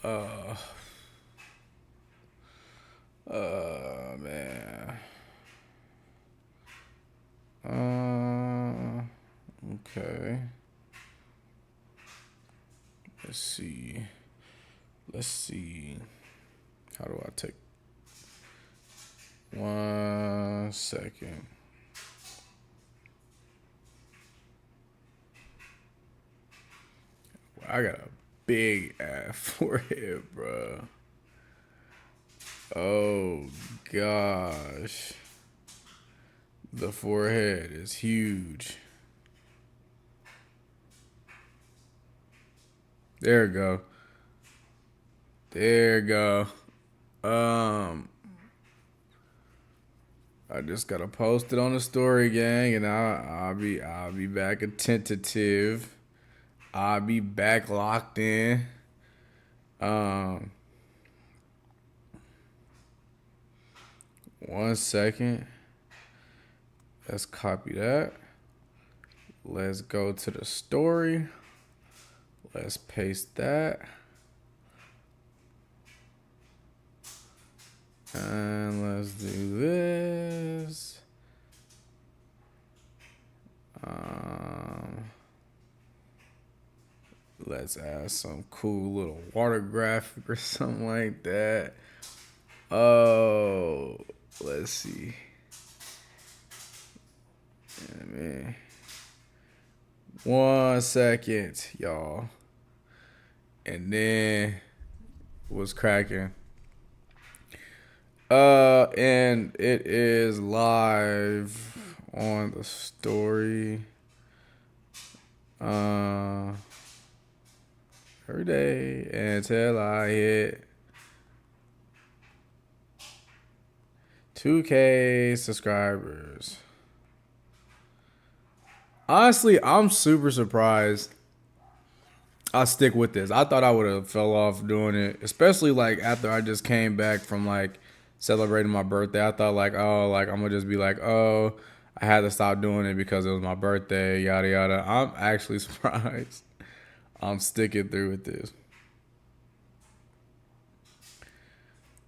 Uh, man. Uh, okay. Let's see. Let's see. How do I take 1 second? I got a big ass forehead, bro. Oh gosh. The forehead is huge. There we go. There we go. Um, I just gotta post it on the story, gang, and I'll be back attentive. I'll be back locked in. Um, 1 second. Let's copy that. Let's go to the story. Let's paste that. And let's do this. Let's add some cool little water graphic or something like that. Oh, let's see. Yeah, man. 1 second, y'all. And then was cracking. And it is live on the story. Every day until I hit 2K subscribers. Honestly, I'm super surprised I stick with this. I thought I would have fell off doing it, especially like after I just came back from like celebrating my birthday. I thought like, oh, like I'm gonna just be like, oh, I had to stop doing it because it was my birthday, yada yada. I'm actually surprised I'm sticking through with this.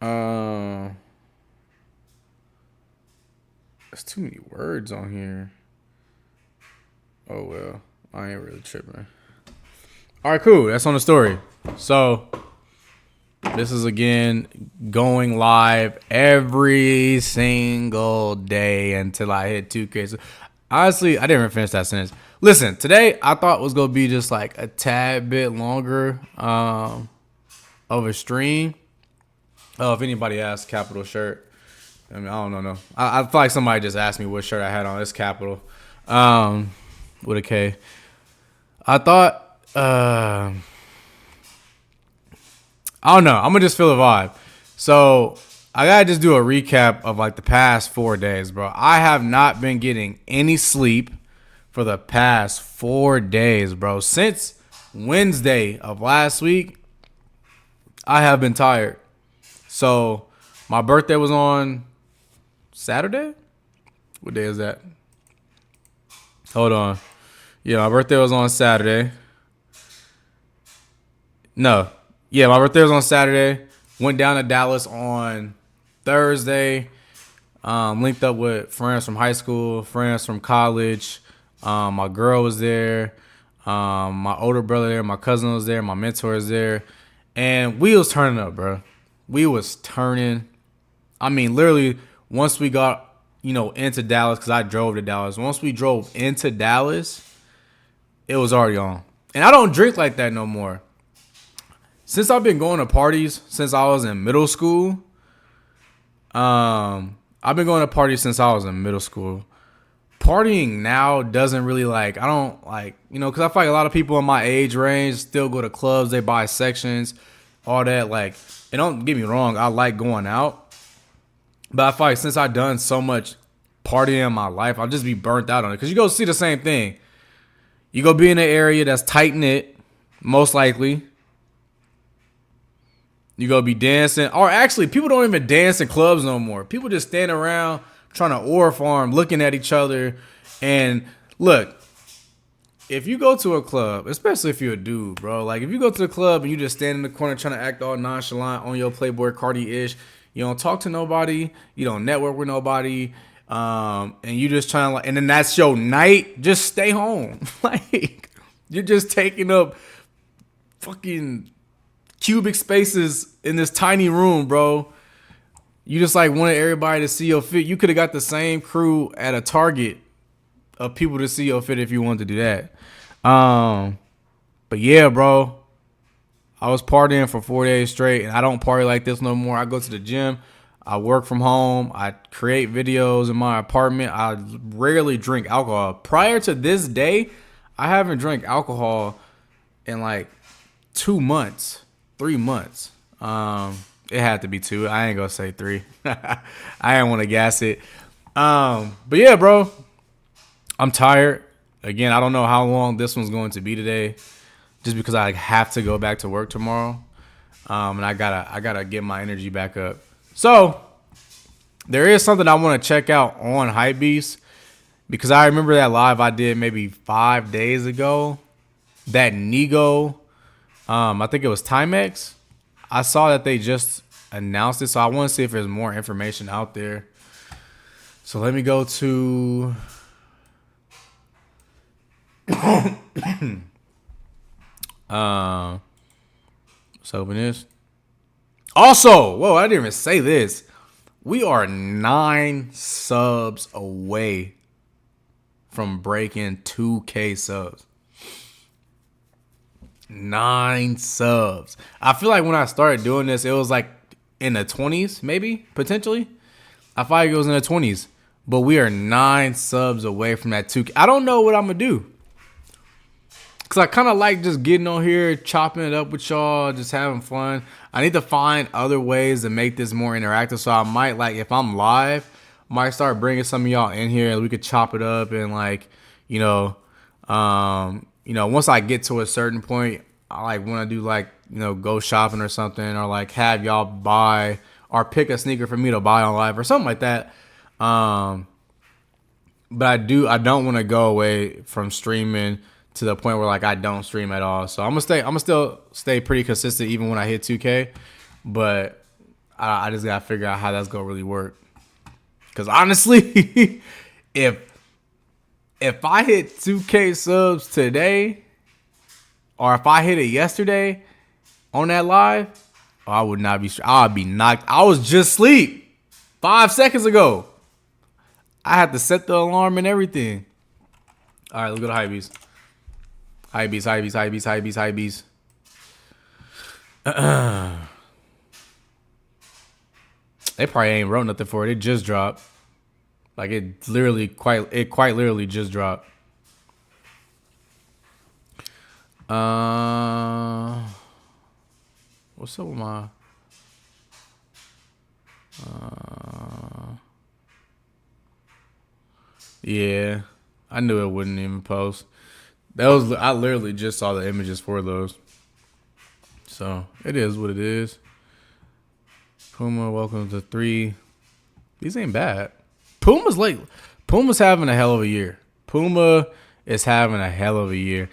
Um, there's too many words on here. Oh well, I ain't really tripping. All right, cool. That's on the story. So this is again going live every single day until I hit 2K. So honestly, I didn't even finish that sentence. Listen, today I thought was gonna be just like a tad bit longer of a stream. Oh, if anybody asked, Capital shirt. I mean, I don't know. No. I feel like somebody just asked me what shirt I had on. It's Capital, with a K. I thought. I don't know. I'm gonna just feel the vibe. So I gotta just do a recap of like the past 4 days, bro. I have not been getting any sleep for the past 4 days, bro. Since Wednesday of last week, I have been tired. So my birthday was on Saturday. What day is that? Hold on. Yeah, my birthday was on Saturday. No. Yeah, my birthday was on Saturday. Went down to Dallas on Thursday. Linked up with friends from high school, friends from college. My girl was there. My older brother there. My cousin was there. My mentor was there. And we was turning up, bro. We was turning. I mean, literally, once we got, into Dallas, because I drove to Dallas. Once we drove into Dallas, it was already on. And I don't drink like that no more. Since I've been going to parties since I was in middle school, I've been going to parties since I was in middle school. Partying now doesn't really I don't because I feel like a lot of people in my age range still go to clubs, they buy sections, all that. And don't get me wrong, I like going out. But I feel like since I've done so much partying in my life, I'll just be burnt out on it. Because you go see the same thing. You go be in an area that's tight knit, most likely. You go be dancing. Or actually, people don't even dance in clubs no more. People just stand around trying to ore farm, looking at each other. And look, if you go to a club, especially if you're a dude, bro, like if you go to the club and you just stand in the corner trying to act all nonchalant on your Playboy Cardi-ish, you don't talk to nobody, you don't network with nobody, and you just trying to, like, and then that's your night, just stay home. Like, you're just taking up fucking cubic spaces in this tiny room, bro. You just like wanted everybody to see your fit. You could have got the same crew at a Target of people to see your fit if you wanted to do that. But yeah, bro, I was partying for 4 days straight, and I don't party like this no more. I go to the gym, I work from home, I create videos in my apartment. I rarely drink alcohol. Prior to this day, I haven't drank alcohol in like 2 months, 3 months. It had to be 2. I ain't gonna say 3. I didn't want to gas it. But yeah, bro, I'm tired. Again, I don't know how long this one's going to be today, just because I have to go back to work tomorrow. And I gotta get my energy back up. So there is something I want to check out on Hypebeast, because I remember that live I did maybe 5 days ago. That Nigo, I think it was Timex. I saw that they just announced it, so I want to see if there's more information out there. So let me go to let's open this. Also, whoa, I didn't even say this. We are 9 subs away from breaking 2K subs. 9 subs. I feel like when I started doing this, it was like in the 20s, maybe, potentially. I feel like it was in the 20s. But we are 9 subs away from that 2K. I don't know what I'm going to do, because I kind of like just getting on here, chopping it up with y'all, just having fun. I need to find other ways to make this more interactive. So I might, like, if I'm live, might start bringing some of y'all in here, and we could chop it up, and like, once I get to a certain point, I like want to do like, go shopping or something, or like have y'all buy or pick a sneaker for me to buy on live or something like that. But I don't want to go away from streaming to the point where like I don't stream at all. So I'm gonna still stay pretty consistent even when I hit 2K. But I just gotta figure out how that's gonna really work. Because honestly, if I hit 2K subs today, or if I hit it yesterday on that live, I would not be. I'd be knocked. I was just asleep 5 seconds ago. I had to set the alarm and everything. All right, let's go to Hypebeast. Hypebeast. They probably ain't wrote nothing for it. It just dropped. Like it quite literally just dropped. What's up with my yeah, I knew it wouldn't even post. I literally just saw the images for those. So it is what it is. Puma, welcome to 3. These ain't bad. Puma's having a hell of a year. Puma is having a hell of a year.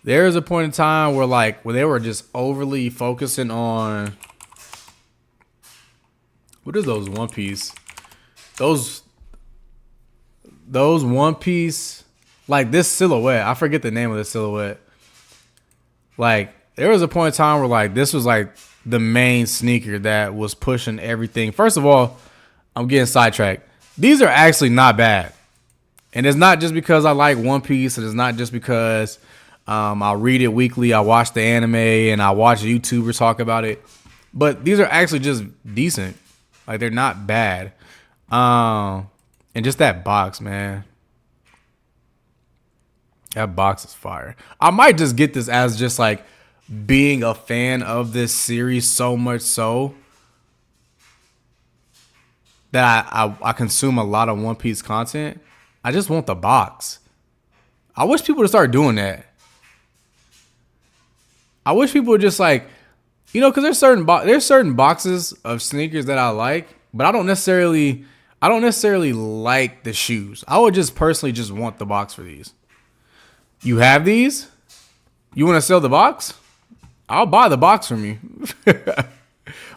There is a point in time where they were just overly focusing on, what is those One Piece? Those One Piece, like this silhouette. I forget the name of the silhouette. Like there was a point in time where like this was like the main sneaker that was pushing everything. First of all, I'm getting sidetracked. These are actually not bad. And it's not just because I like One Piece. And it's not just because I read it weekly. I watch the anime and I watch YouTubers talk about it. But these are actually just decent. Like they're not bad. And just that box, man. That box is fire. I might just get this as just like being a fan of this series so much so that I consume a lot of One Piece content. I just want the box. I wish people would start doing that. I wish people would just like, because there's certain boxes of sneakers that I like, but I don't necessarily like the shoes. I would just personally just want the box for these. You have these? You want to sell the box? I'll buy the box from you.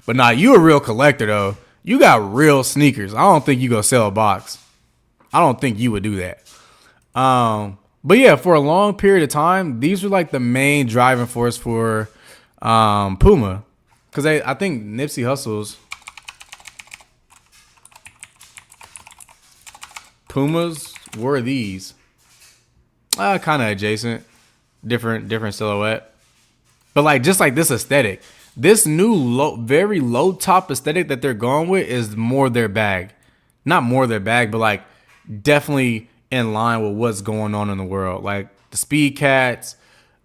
But nah, you a real collector though. You got real sneakers. I don't think you go sell a box. I don't think you would do that. But yeah, for a long period of time, these were like the main driving force for Puma. Because I think Nipsey Hussle's Pumas were these. Kind of adjacent. Different silhouette. But like just like this aesthetic. This new very low top aesthetic that they're going with is more their bag. Not more their bag, but like definitely in line with what's going on in the world. Like the Speed Cats,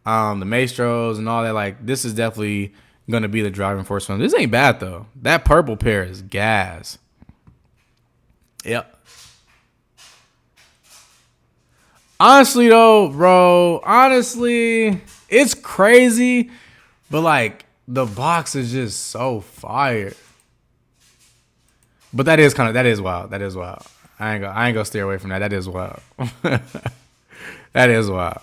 the Maestros and all that. Like this is definitely gonna be the driving force for them. This ain't bad though. That purple pair is gas. Yep. Honestly though, bro, it's crazy, but like the box is just so fire. But that is wild. That is wild. I ain't gonna steer away from that. That is wild. That is wild.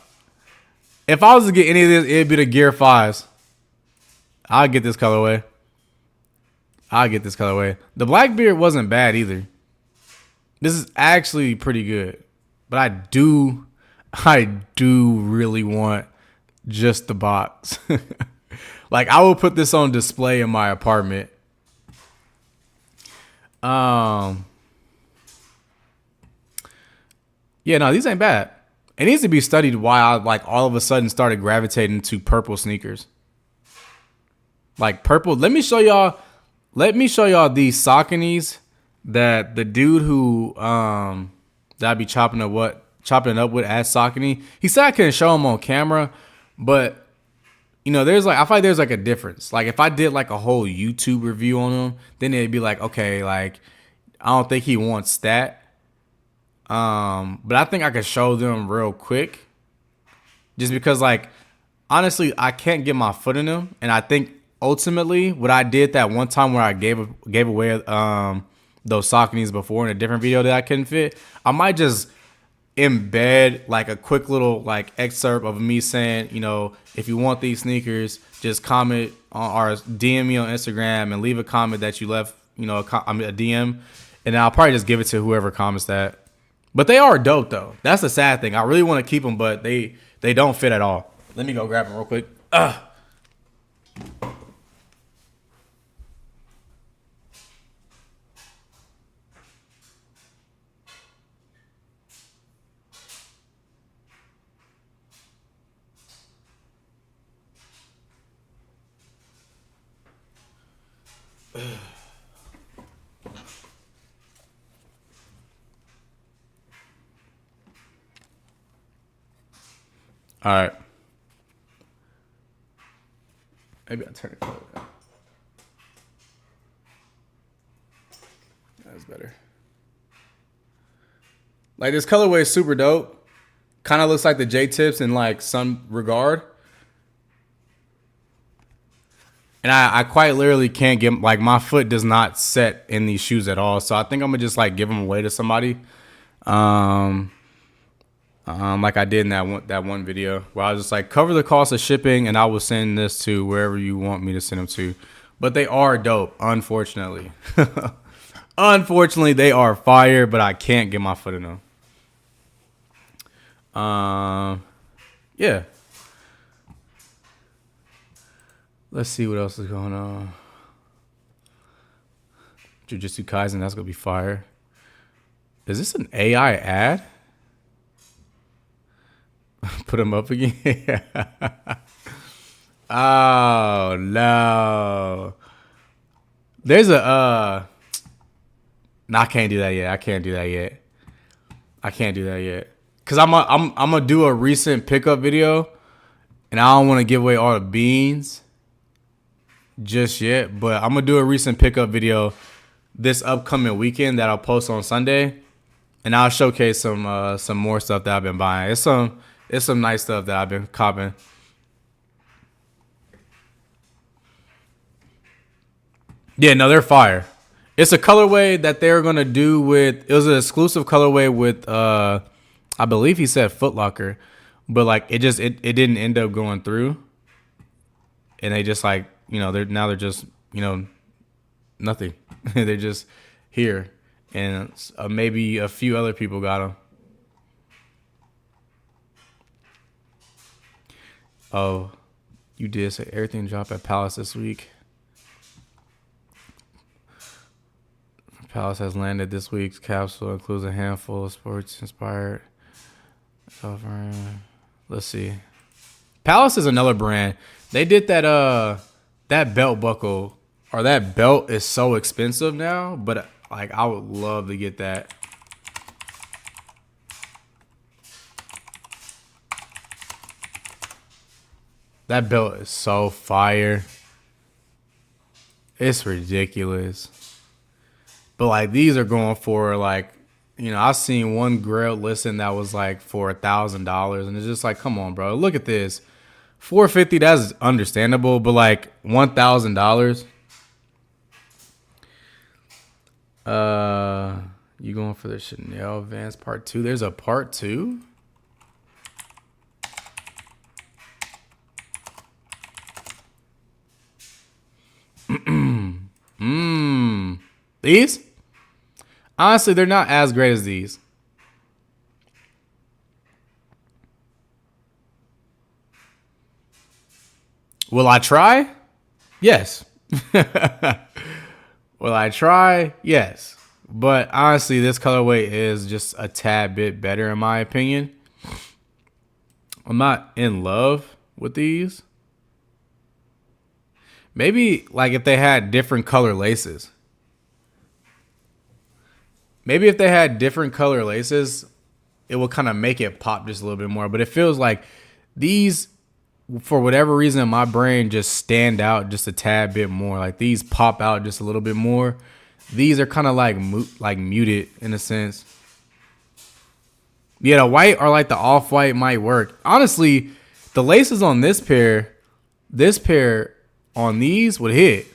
If I was to get any of this, it'd be the Gear 5s. I'll get this colorway. The Blackbeard wasn't bad either. This is actually pretty good. But I do really want just the box. Like I will put this on display in my apartment. Yeah, no, these ain't bad. It needs to be studied why I like all of a sudden started gravitating to purple sneakers. Like purple. Let me show y'all these Sauconys that the dude who that I'd be chopping it up with at Saucony. He said I couldn't show him on camera, but you know, I feel like there's like a difference. Like if I did like a whole YouTube review on him, then it'd be like, okay, like I don't think he wants that. But I think I could show them real quick. Just because like honestly, I can't get my foot in them. And I think ultimately what I did that one time where I gave away those Sauconys before in a different video that I couldn't fit, I might just embed like a quick little like excerpt of me saying, you know, if you want these sneakers, just comment on or DM me on Instagram and leave a comment that you left, you know, a DM, and I'll probably just give it to whoever comments that. But they are dope though. That's the sad thing. I really want to keep them, but they don't fit at all. Let me go grab them real quick. All right. Maybe I'll turn it color down. That's better. Like this colorway is super dope. Kind of looks like the J-Tips in like some regard. And I quite literally can't get, like my foot does not set in these shoes at all. So I think I'm gonna just like give them away to somebody. Like I did in that one video where I was just like, cover the cost of shipping and I will send this to wherever you want me to send them to. But they are dope, unfortunately. Unfortunately, they are fire, but I can't get my foot in them. Yeah. Let's see what else is going on. Jujutsu Kaisen, that's gonna be fire. Is this an AI ad? Put them up again. Oh no. There's a no, I can't do that yet. I can't do that yet. Cause I'm gonna do a recent pickup video, and I don't want to give away all the beans just yet. But I'm gonna do a recent pickup video this upcoming weekend that I'll post on Sunday, and I'll showcase some more stuff that I've been buying. It's some nice stuff that I've been copping. Yeah, no, they're fire. It's a colorway that they're gonna do with. It was an exclusive colorway with. I believe he said Foot Locker, but like it didn't end up going through, and they just like they're just nothing. They're just here, and maybe a few other people got them. Oh, you did say everything dropped at Palace this week. Palace has landed this week's capsule, includes a handful of sports inspired. Let's see. Palace is another brand. They did that belt buckle, or that belt is so expensive now, but like I would love to get that. That belt is so fire. It's ridiculous. But like these are going for like, I've seen one Grail listing that was like for $1,000, and it's just like, come on, bro. Look at this. $450, that's understandable, but like $1,000. You going for the Chanel Vans part 2? There's a part 2? These? Honestly, they're not as great as these. Will I try? Yes. Will I try? Yes. But honestly, this colorway is just a tad bit better in my opinion. I'm not in love with these. Maybe like if they had different color laces. Maybe if they had different color laces, it would kind of make it pop just a little bit more. But it feels like these, for whatever reason, in my brain just stand out just a tad bit more. Like these pop out just a little bit more. These are kind of like muted in a sense. Yeah, the white or like the off-white might work. Honestly, the laces on this pair on these would hit.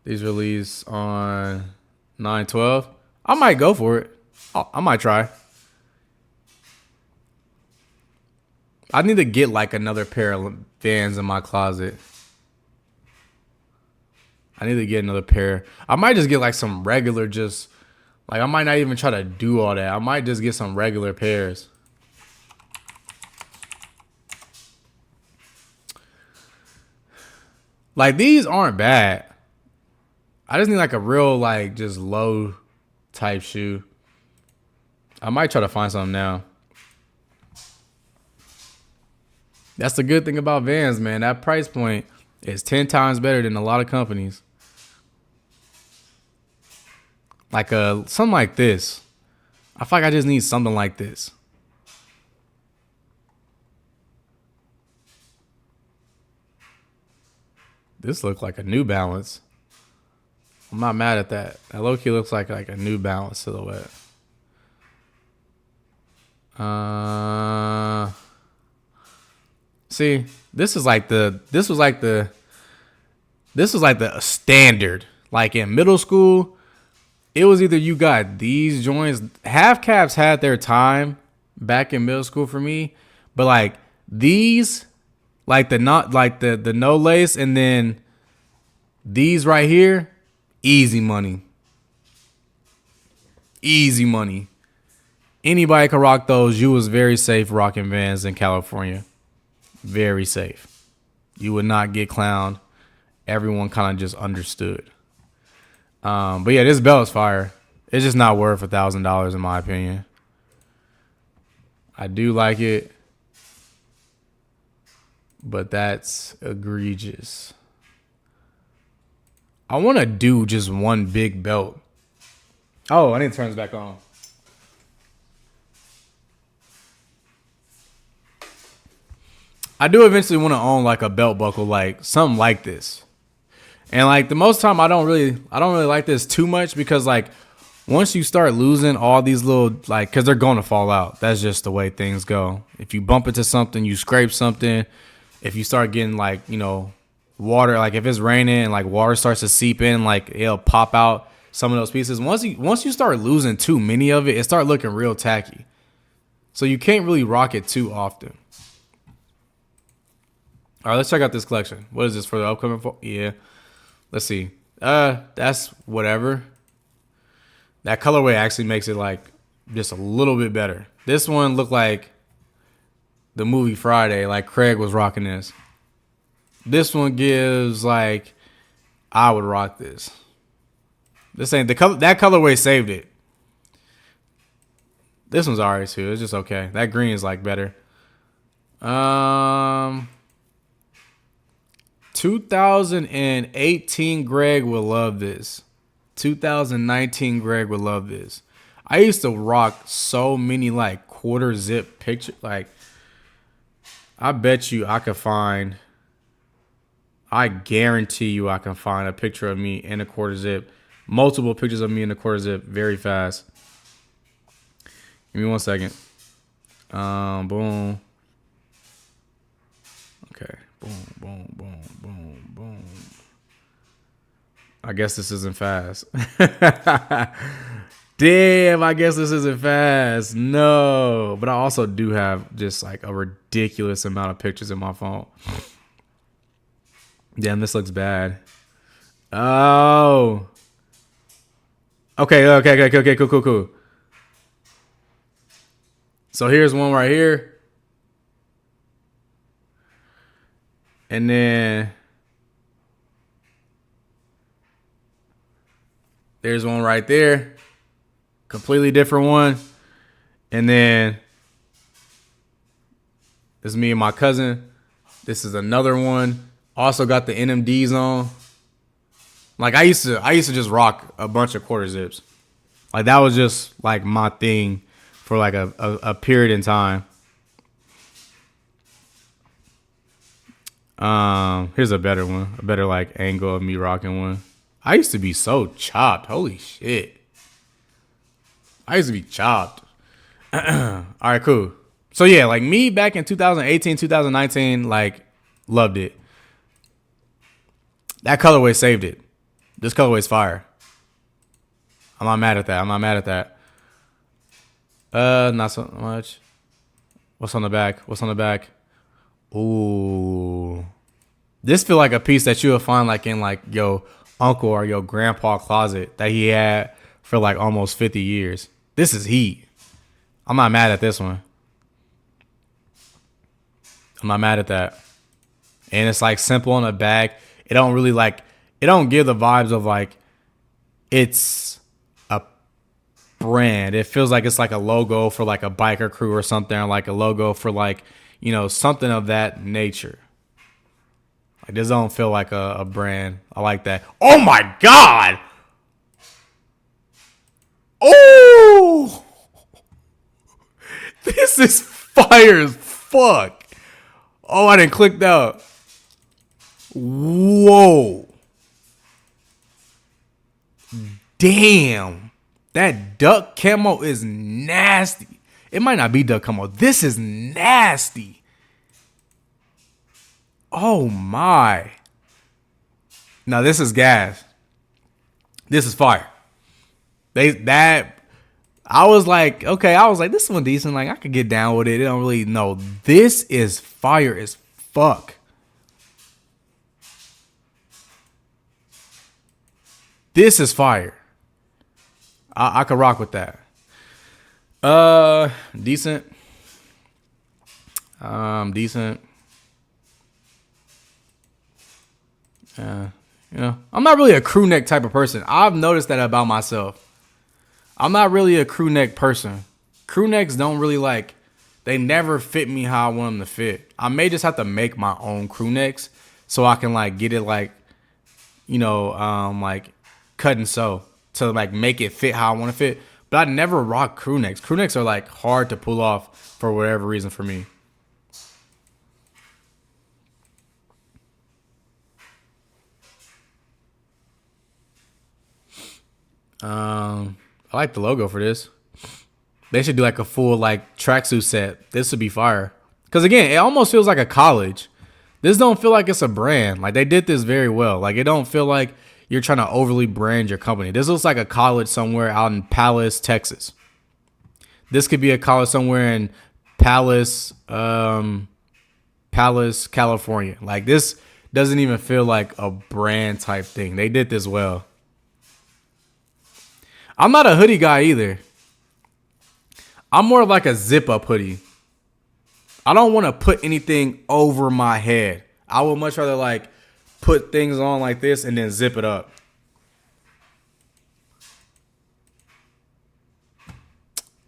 These release on 9/12. I might go for it. I might try. I need to get like another pair of Vans in my closet. I need to get another pair. I might just get like some regular, just like I might not even try to do all that. I might just get some regular pairs. Like these aren't bad. I just need like a real like just low type shoe. I might try to find something now. That's the good thing about Vans, man. That price point is 10 times better than a lot of companies. Like something like this. I feel like I just need something like this. This looks like a New Balance. I'm not mad at that. That low-key looks like a New Balance silhouette. See, this was like the standard. Like in middle school, it was either you got these joints. Half caps had their time back in middle school for me, but like these, like the no lace, and then these right here, easy money. Easy money. Anybody could rock those. You was very safe rocking Vans in California. Very safe. You would not get clowned. Everyone kind of just understood. But yeah, this belt is fire. It's just not worth $1,000 in my opinion. I do like it, but that's egregious. I want to do just one big belt. Oh, I need to turn this back on. I do eventually want to own like a belt buckle, like something like this. And like the most time I don't really like this too much, because like once you start losing all these little, like, cause they're going to fall out. That's just the way things go. If you bump into something, you scrape something. If you start getting like, water, like if it's raining and like water starts to seep in, like it'll pop out. some of those pieces. Once you start losing too many of it, it start looking real tacky. So you can't really rock it too often. All right, let's check out this collection. What is this for the upcoming fall? Yeah. Let's see. That's whatever. That colorway actually makes it like just a little bit better. This one looked like the movie Friday, like Craig was rocking this. This one gives like I would rock this. This ain't the color. That colorway saved it. This one's alright too. It's just okay. That green is like better. 2018 Greg will love this. 2019 Greg would love this. I used to rock so many like quarter zip pictures. Like, I bet you I guarantee you I can find a picture of me in a quarter zip. Multiple pictures of me in a quarter zip very fast. Give me 1 second. Boom. Okay. Boom, boom, boom, boom, boom. I guess this isn't fast. Damn, I guess this isn't fast. No. But I also do have just like a ridiculous amount of pictures in my phone. Damn, this looks bad. Oh. Okay, cool. So here's one right here. And then there's one right there. Completely different one. And then this is me and my cousin. This is another one. Also got the NMDs on. Like I used to just rock a bunch of quarter zips. Like that was just like my thing for like a period in time. Here's a better one. A better like angle of me rocking one. I used to be so chopped. Holy shit. I used to be chopped. All right, cool. So yeah, like me back in 2018, 2019, like loved it. That colorway saved it. This colorway's fire. I'm not mad at that. Not so much. What's on the back? Ooh. This feel like a piece that you'll find like in like your uncle or your grandpa closet that he had for like almost 50 years. This is heat. I'm not mad at this one. I'm not mad at that. And it's like simple on the back. It don't really like, it don't give the vibes of like it's a brand. It feels like it's like a logo for like a biker crew or something, or like a logo for like, you know, something of that nature. Like this don't feel like a brand. I like that. Oh my God. Oh, this is fire as fuck. Oh, I didn't click out. Whoa. Damn. That duck camo is nasty. It might not be duck camo. This is nasty. Oh my. Now this is gas. This is fire. I was like, this one decent. Like I could get down with it. It don't really know. This is fire as fuck. This is fire. I could rock with that. Decent. Decent. You know, I'm not really a crew neck type of person. I've noticed that about myself. I'm not really a crew neck person. Crew necks don't really like, they never fit me how I want them to fit. I may just have to make my own crew necks so I can like get it like, you know, like cut and sew to like make it fit how I want to fit. But I never rock crew necks. Crew necks are like hard to pull off for whatever reason for me. I like the logo for this. They should do like a full like tracksuit set. This would be fire. Cause again, it almost feels like a college. This don't feel like it's a brand. Like they did this very well. Like it don't feel like, you're trying to overly brand your company. This looks like a college somewhere out in Palos, Texas. This could be a college somewhere in Palos, California. Like, this doesn't even feel like a brand type thing. They did this well. I'm not a hoodie guy either. I'm more of like a zip up hoodie. I don't want to put anything over my head. I would much rather like put things on like this and then zip it up.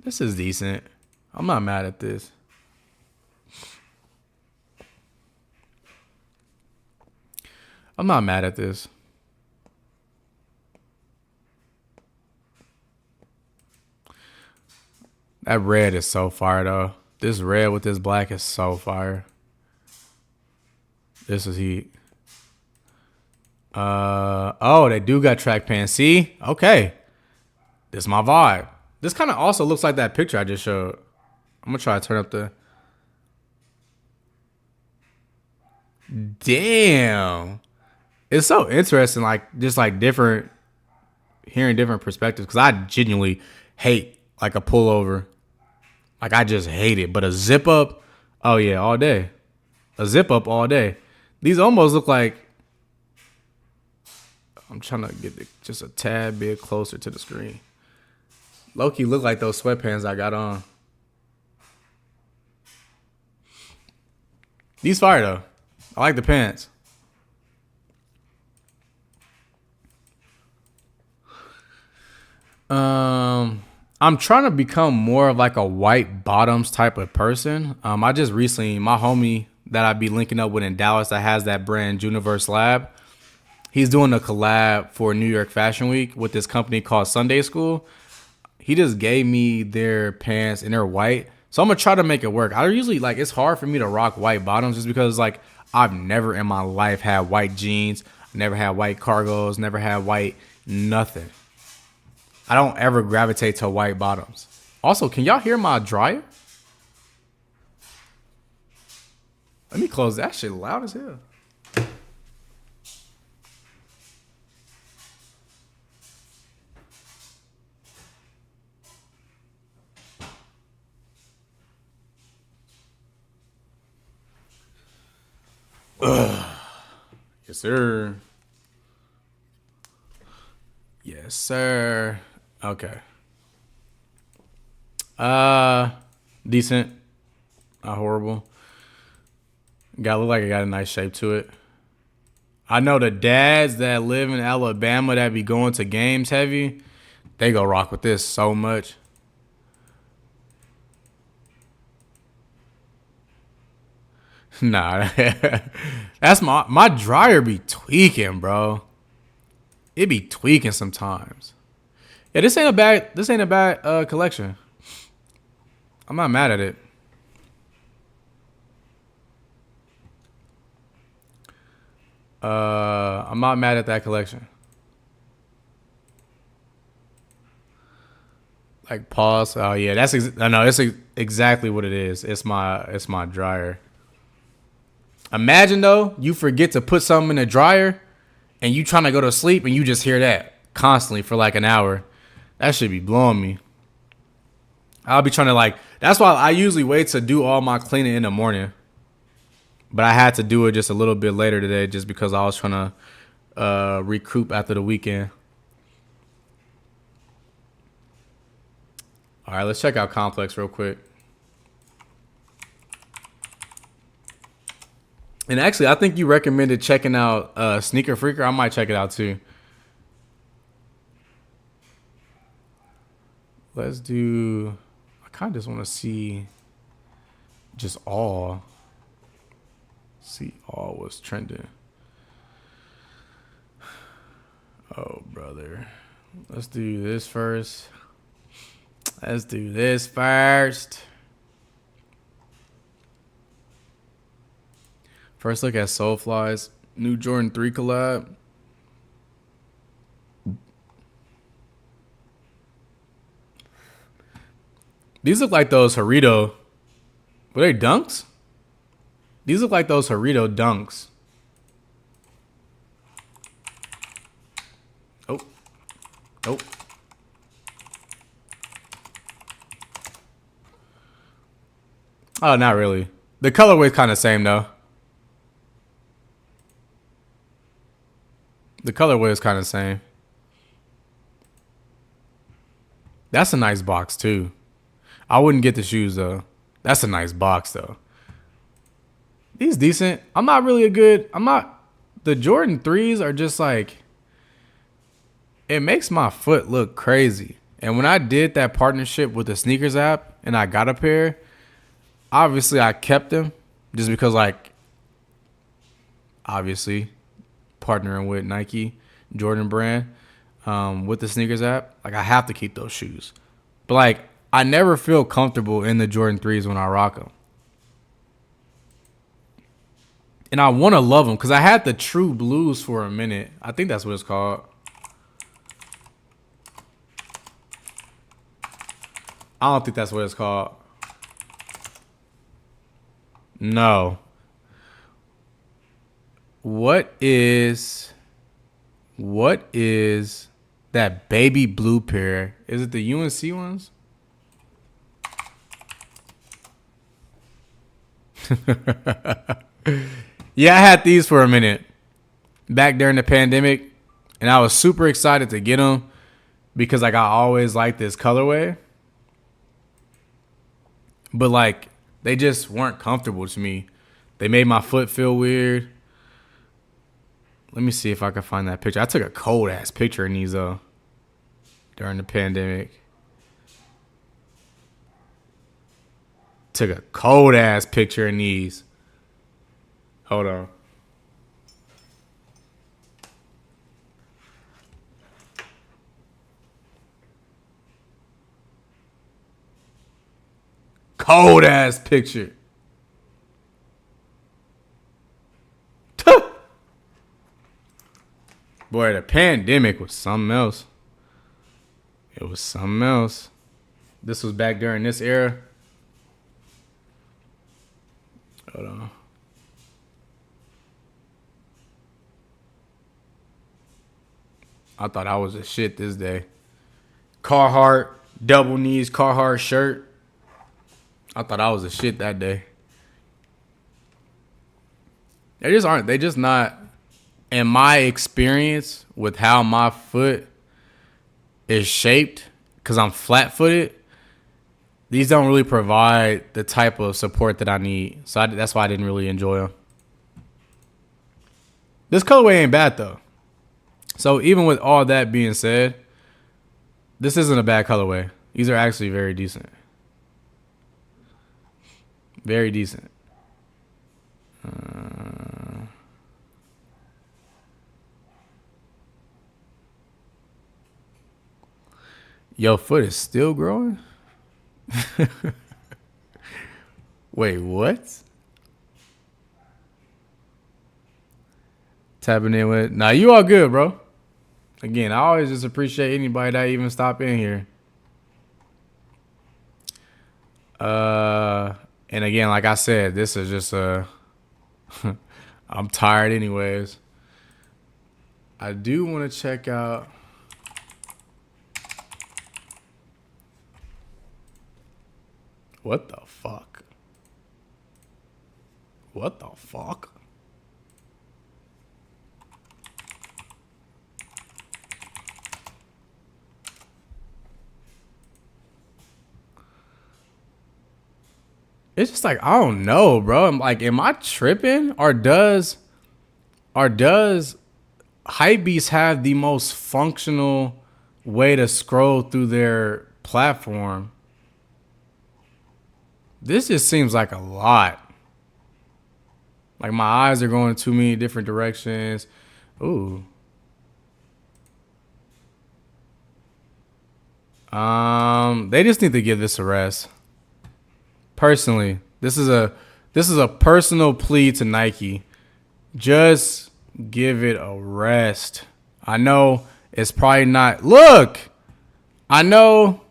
This is decent. I'm not mad at this. I'm not mad at this. That red is so fire though. This red with this black is so fire. This is heat. Oh, they do got track pants. See? Okay. This is my vibe. This kind of also looks like that picture I just showed. I'm gonna try to turn up the. Damn. It's so interesting, like just like different, hearing different perspectives. Cause I genuinely hate like a pullover. Like I just hate it. But a zip up, oh yeah, all day. A zip up all day. These almost look like. I'm trying to get just a tad bit closer to the screen. Low-key look like those sweatpants I got on. These fire though. I like the pants. I'm trying to become more of like a white bottoms type of person. I just recently, my homie that I be linking up with in Dallas that has that brand Juniverse Lab, he's doing a collab for New York Fashion Week with this company called Sunday School. He just gave me their pants and they're white. So I'm going to try to make it work. I usually like, it's hard for me to rock white bottoms just because like I've never in my life had white jeans, never had white cargos, never had white nothing. I don't ever gravitate to white bottoms. Also, can y'all hear my dryer? Let me close that shit loud as hell. Ugh. Yes, sir. Yes, sir. Okay. Decent. Not horrible. Gotta look like it got a nice shape to it. I know the dads that live in Alabama that be going to games heavy, they go rock with this so much. Nah, that's my dryer be tweaking, bro. It be tweaking sometimes. Yeah, this ain't a bad collection. I'm not mad at it. I'm not mad at that collection. Like pause. Oh yeah, it's exactly what it is. It's my dryer. Imagine though, you forget to put something in the dryer and you trying to go to sleep and you just hear that constantly for like an hour. That should be blowing me. I'll be trying to like, that's why I usually wait to do all my cleaning in the morning. But I had to do it just a little bit later today just because I was trying to recoup after the weekend. All right, let's check out Complex real quick. And actually, I think you recommended checking out Sneaker Freaker. I might check it out too. Let's do... I kind of just want to see just all. See all what's trending. Oh, brother. Let's do this first. Let's do this first. First look at Soulfly's new Jordan 3 collab. These look like those Harito. Were they dunks? These look like those Harito dunks. Nope. Oh, not really. The colorway's kind of same though. The colorway is kind of same. That's a nice box too. I wouldn't get the shoes though. That's a nice box though. These decent. I'm not really a good. I'm not. The Jordan 3s are just like. It makes my foot look crazy. And when I did that partnership with the sneakers app and I got a pair, obviously I kept them just because like. Obviously, partnering with Nike, Jordan brand, with the sneakers app, like I have to keep those shoes. But like I never feel comfortable in the Jordan 3s when I rock them. And I want to love them because I had the True Blues for a minute. I think that's what it's called. I don't think that's what it's called. No. What is that baby blue pair? Is it the UNC ones? Yeah, I had these for a minute back during the pandemic, and I was super excited to get them because like I always liked this colorway. But like they just weren't comfortable to me. They made my foot feel weird. Let me see if I can find that picture. I took a cold ass picture in these though during the pandemic. Took a cold ass picture in these. Hold on. Cold ass picture. Boy, the pandemic was something else. It was something else. This was back during this era. Hold on. I thought I was a shit this day. Carhartt, double knees, Carhartt shirt. I thought I was a shit that day. They just aren't. They just not. In my experience with how my foot is shaped, because I'm flat footed, these don't really provide the type of support that I need. So that's why I didn't really enjoy them. This colorway ain't bad though. So even with all that being said, this isn't a bad colorway. These are actually very decent. Very decent. Your foot is still growing? Wait, what? Tapping in with. Nah, you all good, bro. Again, I always just appreciate anybody that even stop in here. And again, like I said, this is just I'm tired anyways. I do want to check out. What the fuck? What the fuck? It's just like I don't know, bro. I'm like, am I tripping? Or does Hypebeast have the most functional way to scroll through their platform? This just seems like a lot. Like my eyes are going too many different directions. Ooh. They just need to give this a rest. Personally, this is a personal plea to Nike. Just give it a rest. I know it's probably not. Look, I know.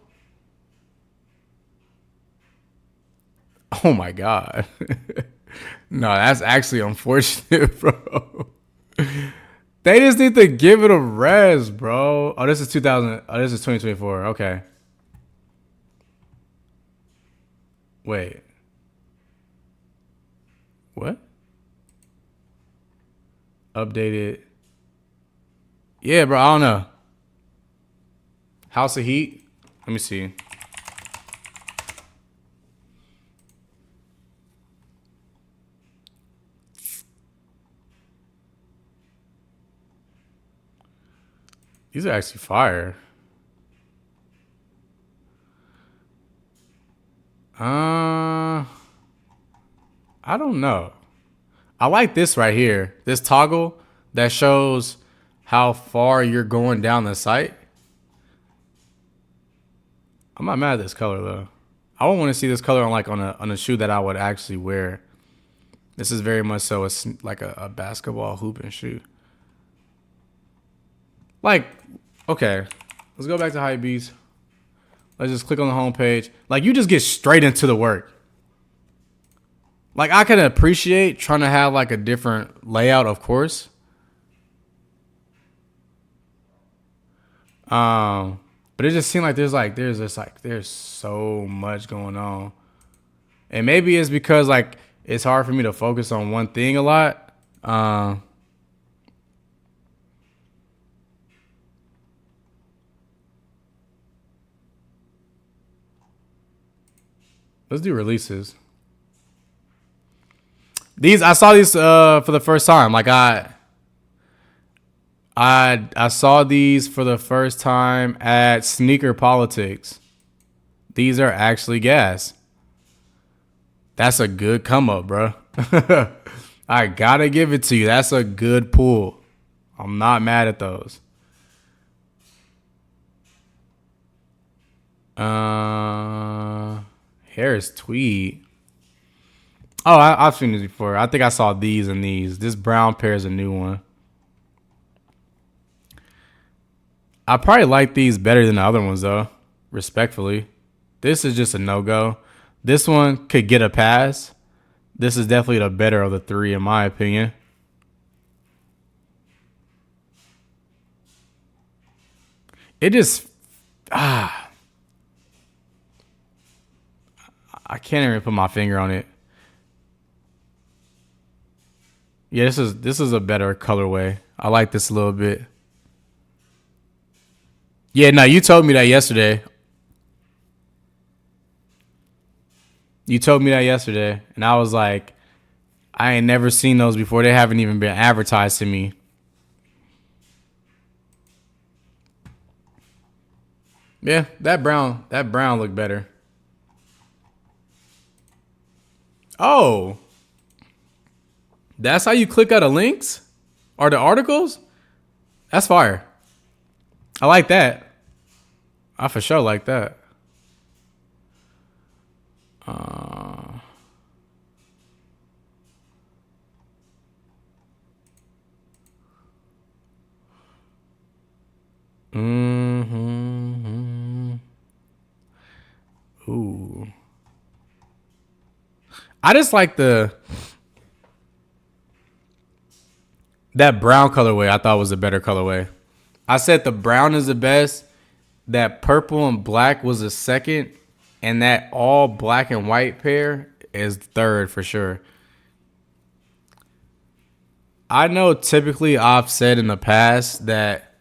Oh my God. No, that's actually unfortunate, bro. They just need to give it a rest, bro. Oh, this is 2000. Oh, this is 2024. Okay. Wait. What? Updated. Yeah, bro. I don't know. House of Heat. Let me see. These are actually fire. I don't know. I like this right here. This toggle that shows how far you're going down the sight. I'm not mad at this color though. I would want to see this color on like on a shoe that I would actually wear. This is very much so like a basketball hooping shoe. Like, okay, let's go back to Hypebeast. Let's just click on the home page. Like, you just get straight into the work. Like, I can appreciate trying to have like a different layout, of course. But it just seemed like there's so much going on. And maybe it's because like it's hard for me to focus on one thing a lot. Let's do releases. I saw these for the first time. Like I saw these for the first time at Sneaker Politics. These are actually gas. That's a good come up, bro. I gotta give it to you. That's a good pull. I'm not mad at those. Harris Tweed. Oh, I've seen this before. I think I saw these and these. This brown pair is a new one. I probably like these better than the other ones, though. Respectfully. This is just a no-go. This one could get a pass. This is definitely the better of the three, in my opinion. It just... I can't even put my finger on it. Yeah, this is a better colorway. I like this a little bit. Yeah, no, you told me that yesterday. You told me that yesterday, and I was like, I ain't never seen those before. They haven't even been advertised to me. Yeah, that brown looked better. Oh, that's how you click out of links or the articles? That's fire. I like that. I for sure like that. Ooh. I just like that brown colorway. I thought was a better colorway. I said the brown is the best. That purple and black was the second, and that all black and white pair is third for sure. I know typically I've said in the past that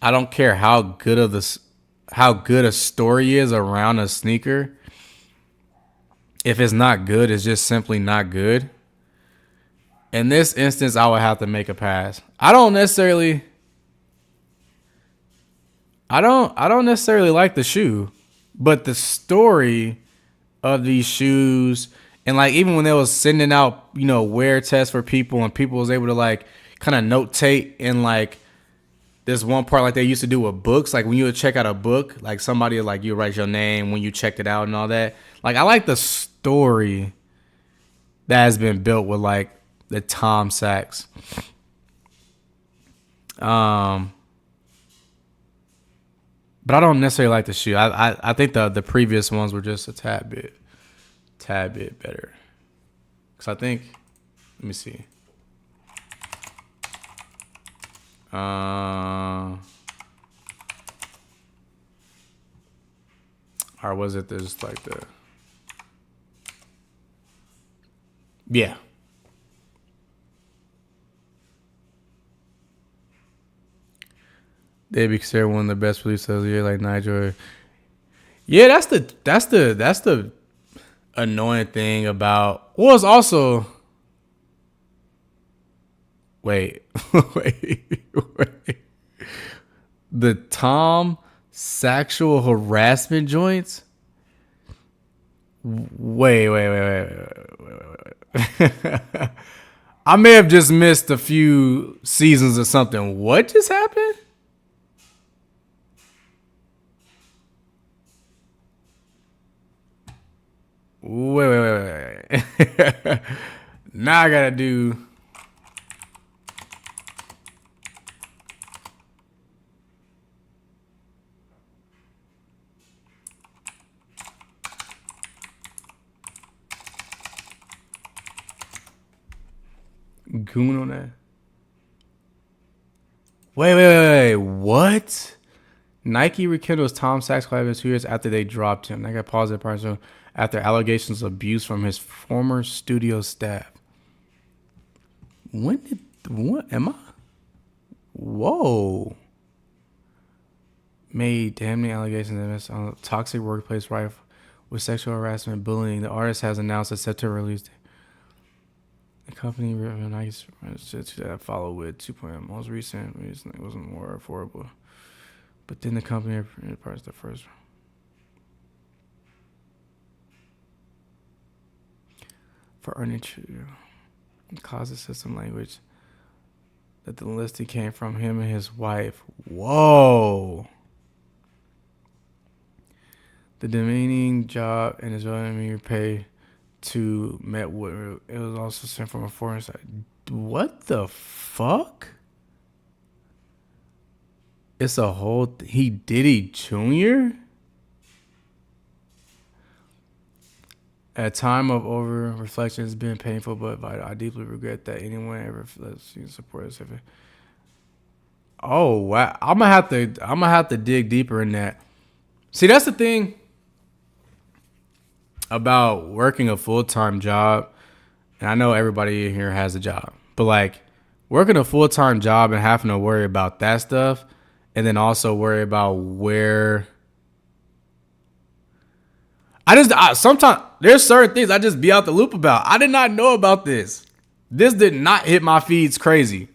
I don't care how good a story is around a sneaker. If it's not good, it's just simply not good. In this instance, I would have to make a pass. I don't necessarily like the shoe, but the story of these shoes, and like even when they was sending out, wear tests for people and people was able to like kind of notate in like this one part like they used to do with books, like when you would check out a book, like somebody like you write your name when you checked it out and all that. Like I like the story that has been built with like the Tom Sachs. But I don't necessarily like the shoe. I think the previous ones were just a tad bit better. Cause I think, let me see. Or was it just like the? Yeah. They'd be considered one of the best police of the year, like Nigel. Yeah, that's the annoying thing about. Well, it's also. Wait, wait. The Tom sexual harassment joints. Wait. I may have just missed a few seasons or something. What just happened? Wait. Now I gotta do. Goon on that. Wait. What? Nike rekindles Tom Sachs collaboration 2 years after they dropped him. Nike paused the partnership after allegations of abuse from his former studio staff. What am I? Whoa. Made damning allegations on a toxic workplace rife with sexual harassment and bullying. The artist has announced a September release date. The company Nike's that followed with 2.0. Most recent it wasn't more affordable. But then the company priced the first. For earning closet system language that the listing came from him and his wife. Whoa. The demeaning job and his own pay to met with it was also sent from a foreign side. What the fuck? It's a whole he Diddy Jr. At a time of over reflection, it's been painful, but I deeply regret that anyone ever support us. Oh wow! I'm gonna have to dig deeper in that. See, that's the thing about working a full-time job, and I know everybody in here has a job, but like working a full-time job and having to worry about that stuff, and then also worry about where. Sometimes there's certain things I just be out the loop about. I did not know about this. This did not hit my feeds crazy.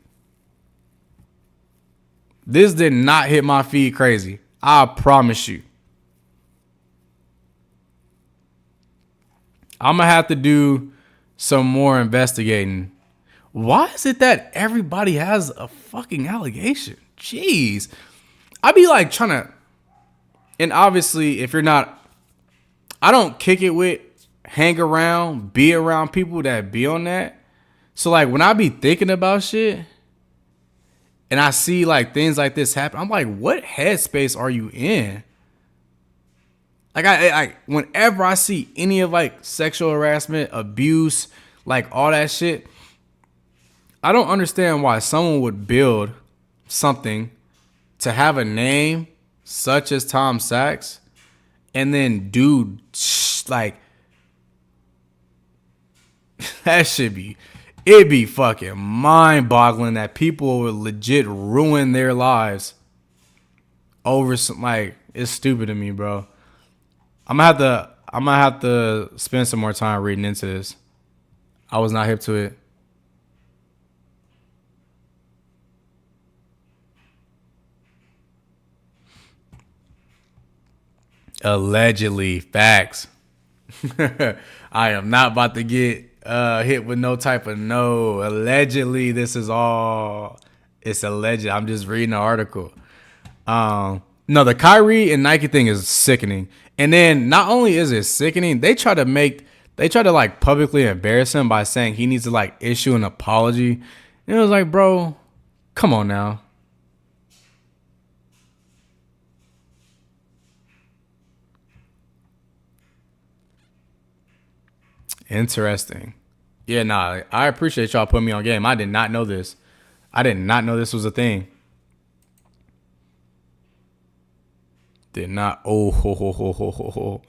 This did not hit my feed crazy. I promise you. I'm going to have to do some more investigating. Why is it that everybody has a fucking allegation? Jeez. I be like trying to. And obviously, if you're not. I don't kick it with, hang around, be around people that be on that. So like when I be thinking about shit and I see like things like this happen, I'm like, what headspace are you in? Like I whenever I see any of like sexual harassment, abuse, like all that shit, I don't understand why someone would build something to have a name such as Tom Sachs and then dude, like, that should be, it'd be fucking mind-boggling that people would legit ruin their lives over some, like, it's stupid to me, bro. I'm gonna have to spend some more time reading into this. I was not hip to it. Allegedly, facts. I am not about to get hit with no type of no. Allegedly, this is all. It's alleged. I'm just reading the article. No, the Kyrie and Nike thing is sickening. And then not only is it sickening, they try to like publicly embarrass him by saying he needs to like issue an apology. And it was like, bro, come on now. Interesting. Yeah, nah, I appreciate y'all putting me on game. I did not know this. I did not know this was a thing. Did not. Oh, ho, ho, ho, ho, ho, ho.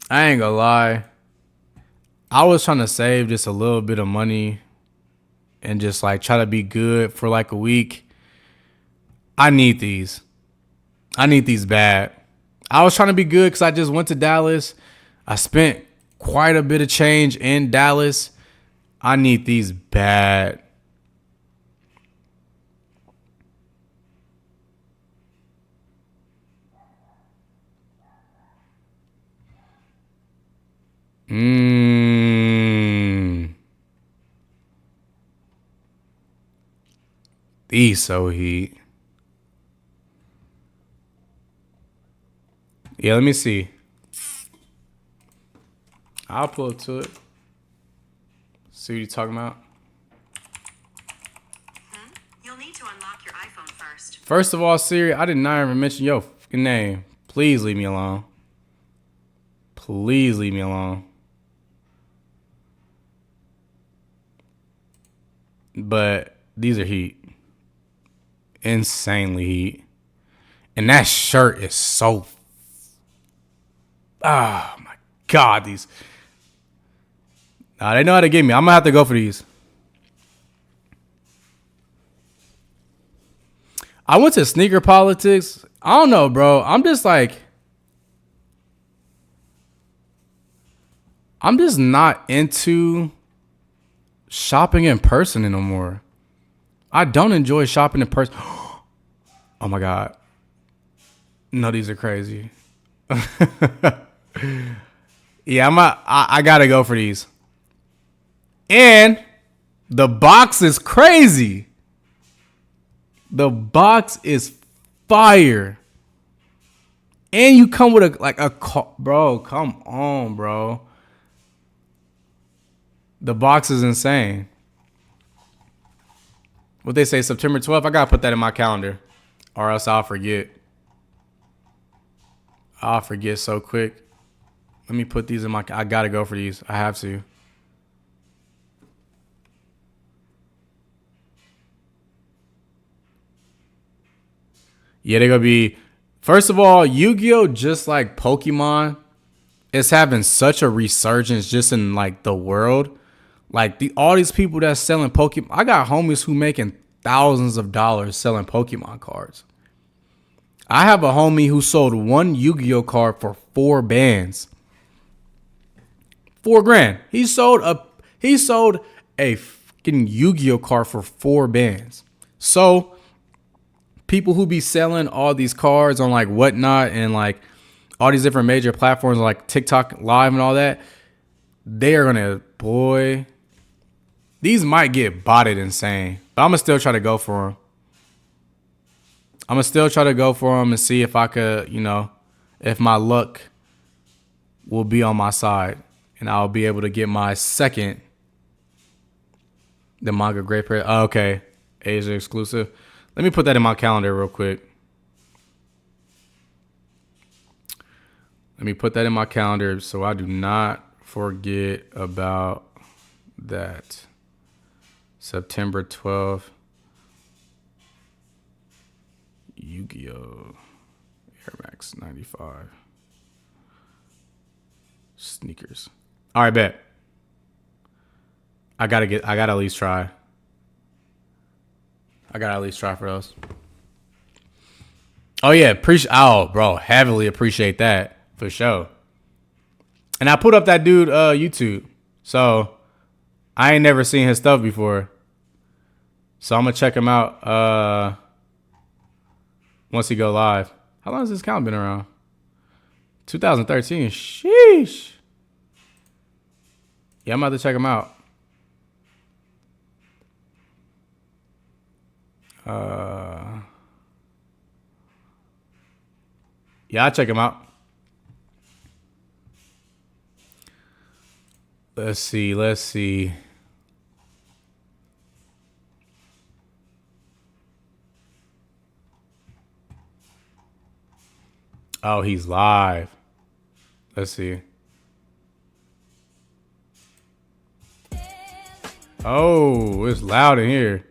I ain't gonna lie. I was trying to save just a little bit of money and just like try to be good for like a week. I need these. I need these bad. I was trying to be good because I just went to Dallas. I spent quite a bit of change in Dallas. I need these bad. These so heat. Yeah, let me see. I'll pull up to it. See what you're talking about. You'll need to unlock your iPhone first. First of all, Siri, I did not even mention your fucking name. Please leave me alone. Please leave me alone. But these are heat. Insanely heat. And that shirt is so... Oh, my God. These... Nah, they know how to get me. I'm going to have to go for these. I went to sneaker politics. I don't know, bro. I'm just not into shopping in person anymore. I don't enjoy shopping in person. Oh my God. No, these are crazy. Yeah, I gotta go for these. And the box is crazy. The box is fire. And you come with a bro, come on, bro. The box is insane. What they say, September 12th? I gotta put that in my calendar, or else I'll forget. I'll forget so quick. Let me put these in my... I gotta go for these. I have to. Yeah, they're gonna be... First of all, Yu-Gi-Oh! Just like Pokemon, it's having such a resurgence just in like the world. Like all these people that's selling Pokemon. I got homies who making thousands of dollars selling Pokemon cards. I have a homie who sold one Yu-Gi-Oh card for 4 bands. $4,000. He sold a fucking Yu-Gi-Oh card for 4 bands. So people who be selling all these cards on like Whatnot and like all these different major platforms like TikTok Live and all that, they are gonna, boy, these might get botted insane. But I'm gonna still try to go for them. I'm gonna still try to go for them and see if I could, if my luck will be on my side and I'll be able to get my second, the manga Great Prayer. Oh, okay, Asia exclusive. Let me put that in my calendar real quick. Let me put that in my calendar so I do not forget about that. September 12th. Yu-Gi-Oh! Air Max 95. Sneakers. All right, bet. I gotta at least try. I gotta at least try for those. Oh yeah, bro, heavily appreciate that for sure. And I put up that dude YouTube, so I ain't never seen his stuff before. So I'm gonna check him out once he go live. How long has this account been around? 2013. Sheesh. Yeah, I'm about to check him out. Yeah, I'll check him out. Let's see. Oh, he's live. Let's see. Oh, it's loud in here.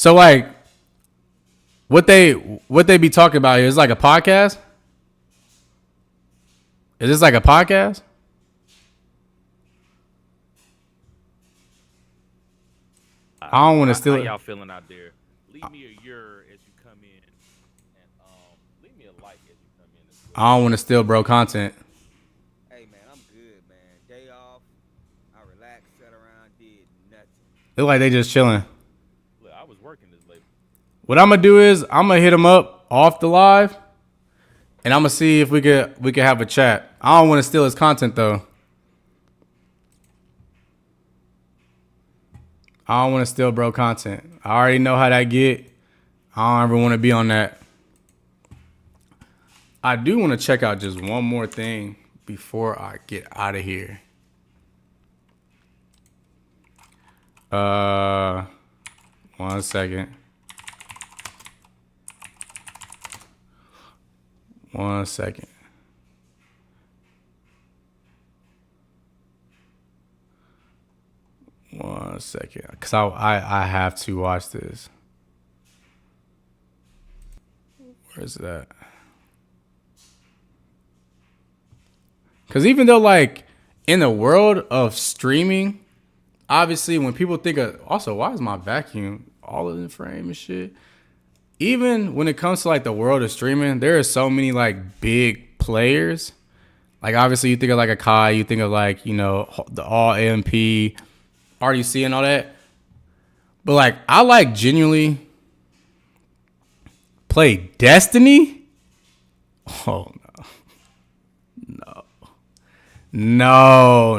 So like, what they be talking about here is like a podcast. Is this like a podcast? I don't want to steal How it. y'all feeling out there? Leave me a your as you come in, and leave me a like as you come in as well. I don't want to steal bro content. Hey man, I'm good, man. Day off, I relaxed, sat around, did nothing. Look like they just chilling. Look, I was working this late. What I'm gonna do is I'm gonna hit him up off the live, and I'm gonna see if we could have a chat. I don't want to steal his content though. I don't want to steal bro content. I already know how that get. I don't ever want to be on that. I do want to check out just one more thing before I get out of here. One second. One second. One second, because I have to watch this. Where's that? Because even though, like, in the world of streaming, obviously, when people think of... Also, why is my vacuum all in the frame and shit? Even when it comes to, like, the world of streaming, there are so many, like, big players. Like, obviously, you think of, like, a Kai. You think of, like, you know, the All AMP... RDC and all that. But like, I like genuinely play Destiny. Oh no. No.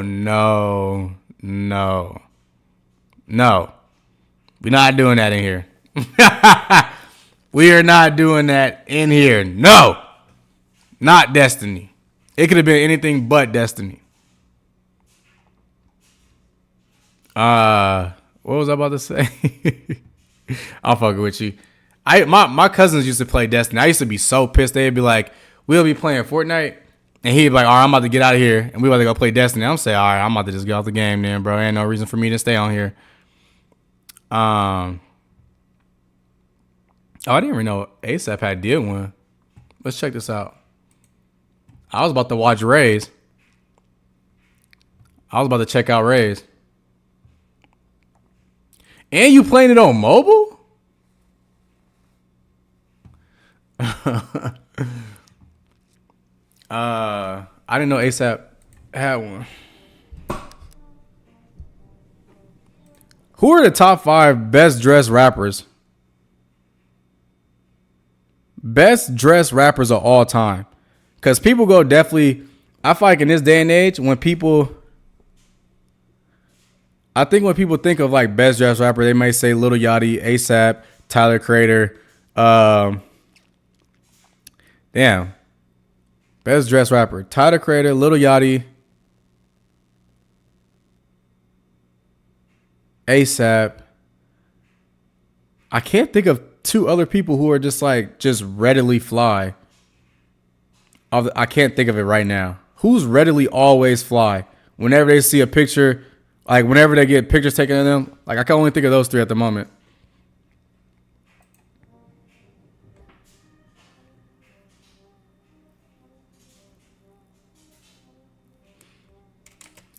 We're not doing that in here. We are not doing that in here. No. Not Destiny. It could have been anything but Destiny. What was I about to say? I'm fucking with you. My cousins used to play Destiny. I used to be so pissed. They'd be like, we'll be playing Fortnite, and he'd be like, all right, I'm about to get out of here, and we about to go play Destiny. I'm saying, all right, I'm about to just get off the game then, bro. Ain't no reason for me to stay on here. Oh, I didn't even know ASAP had did one. Let's check this out. I was about to watch Rays. I was about to check out Rays. And you playing it on mobile? I didn't know ASAP had one. Who are the top 5 best dressed rappers? Best dressed rappers of all time. Because people go definitely... I feel like in this day and age, when people... I think when people think of like best dressed rapper, they may say Lil Yachty, ASAP, Tyler Creator. Damn. Best dressed rapper. Tyler Creator, Lil Yachty, ASAP. I can't think of 2 other people who are just readily fly. I can't think of it right now. Who's readily always fly? Whenever they see a picture... Like, whenever they get pictures taken of them, like, I can only think of those 3 at the moment.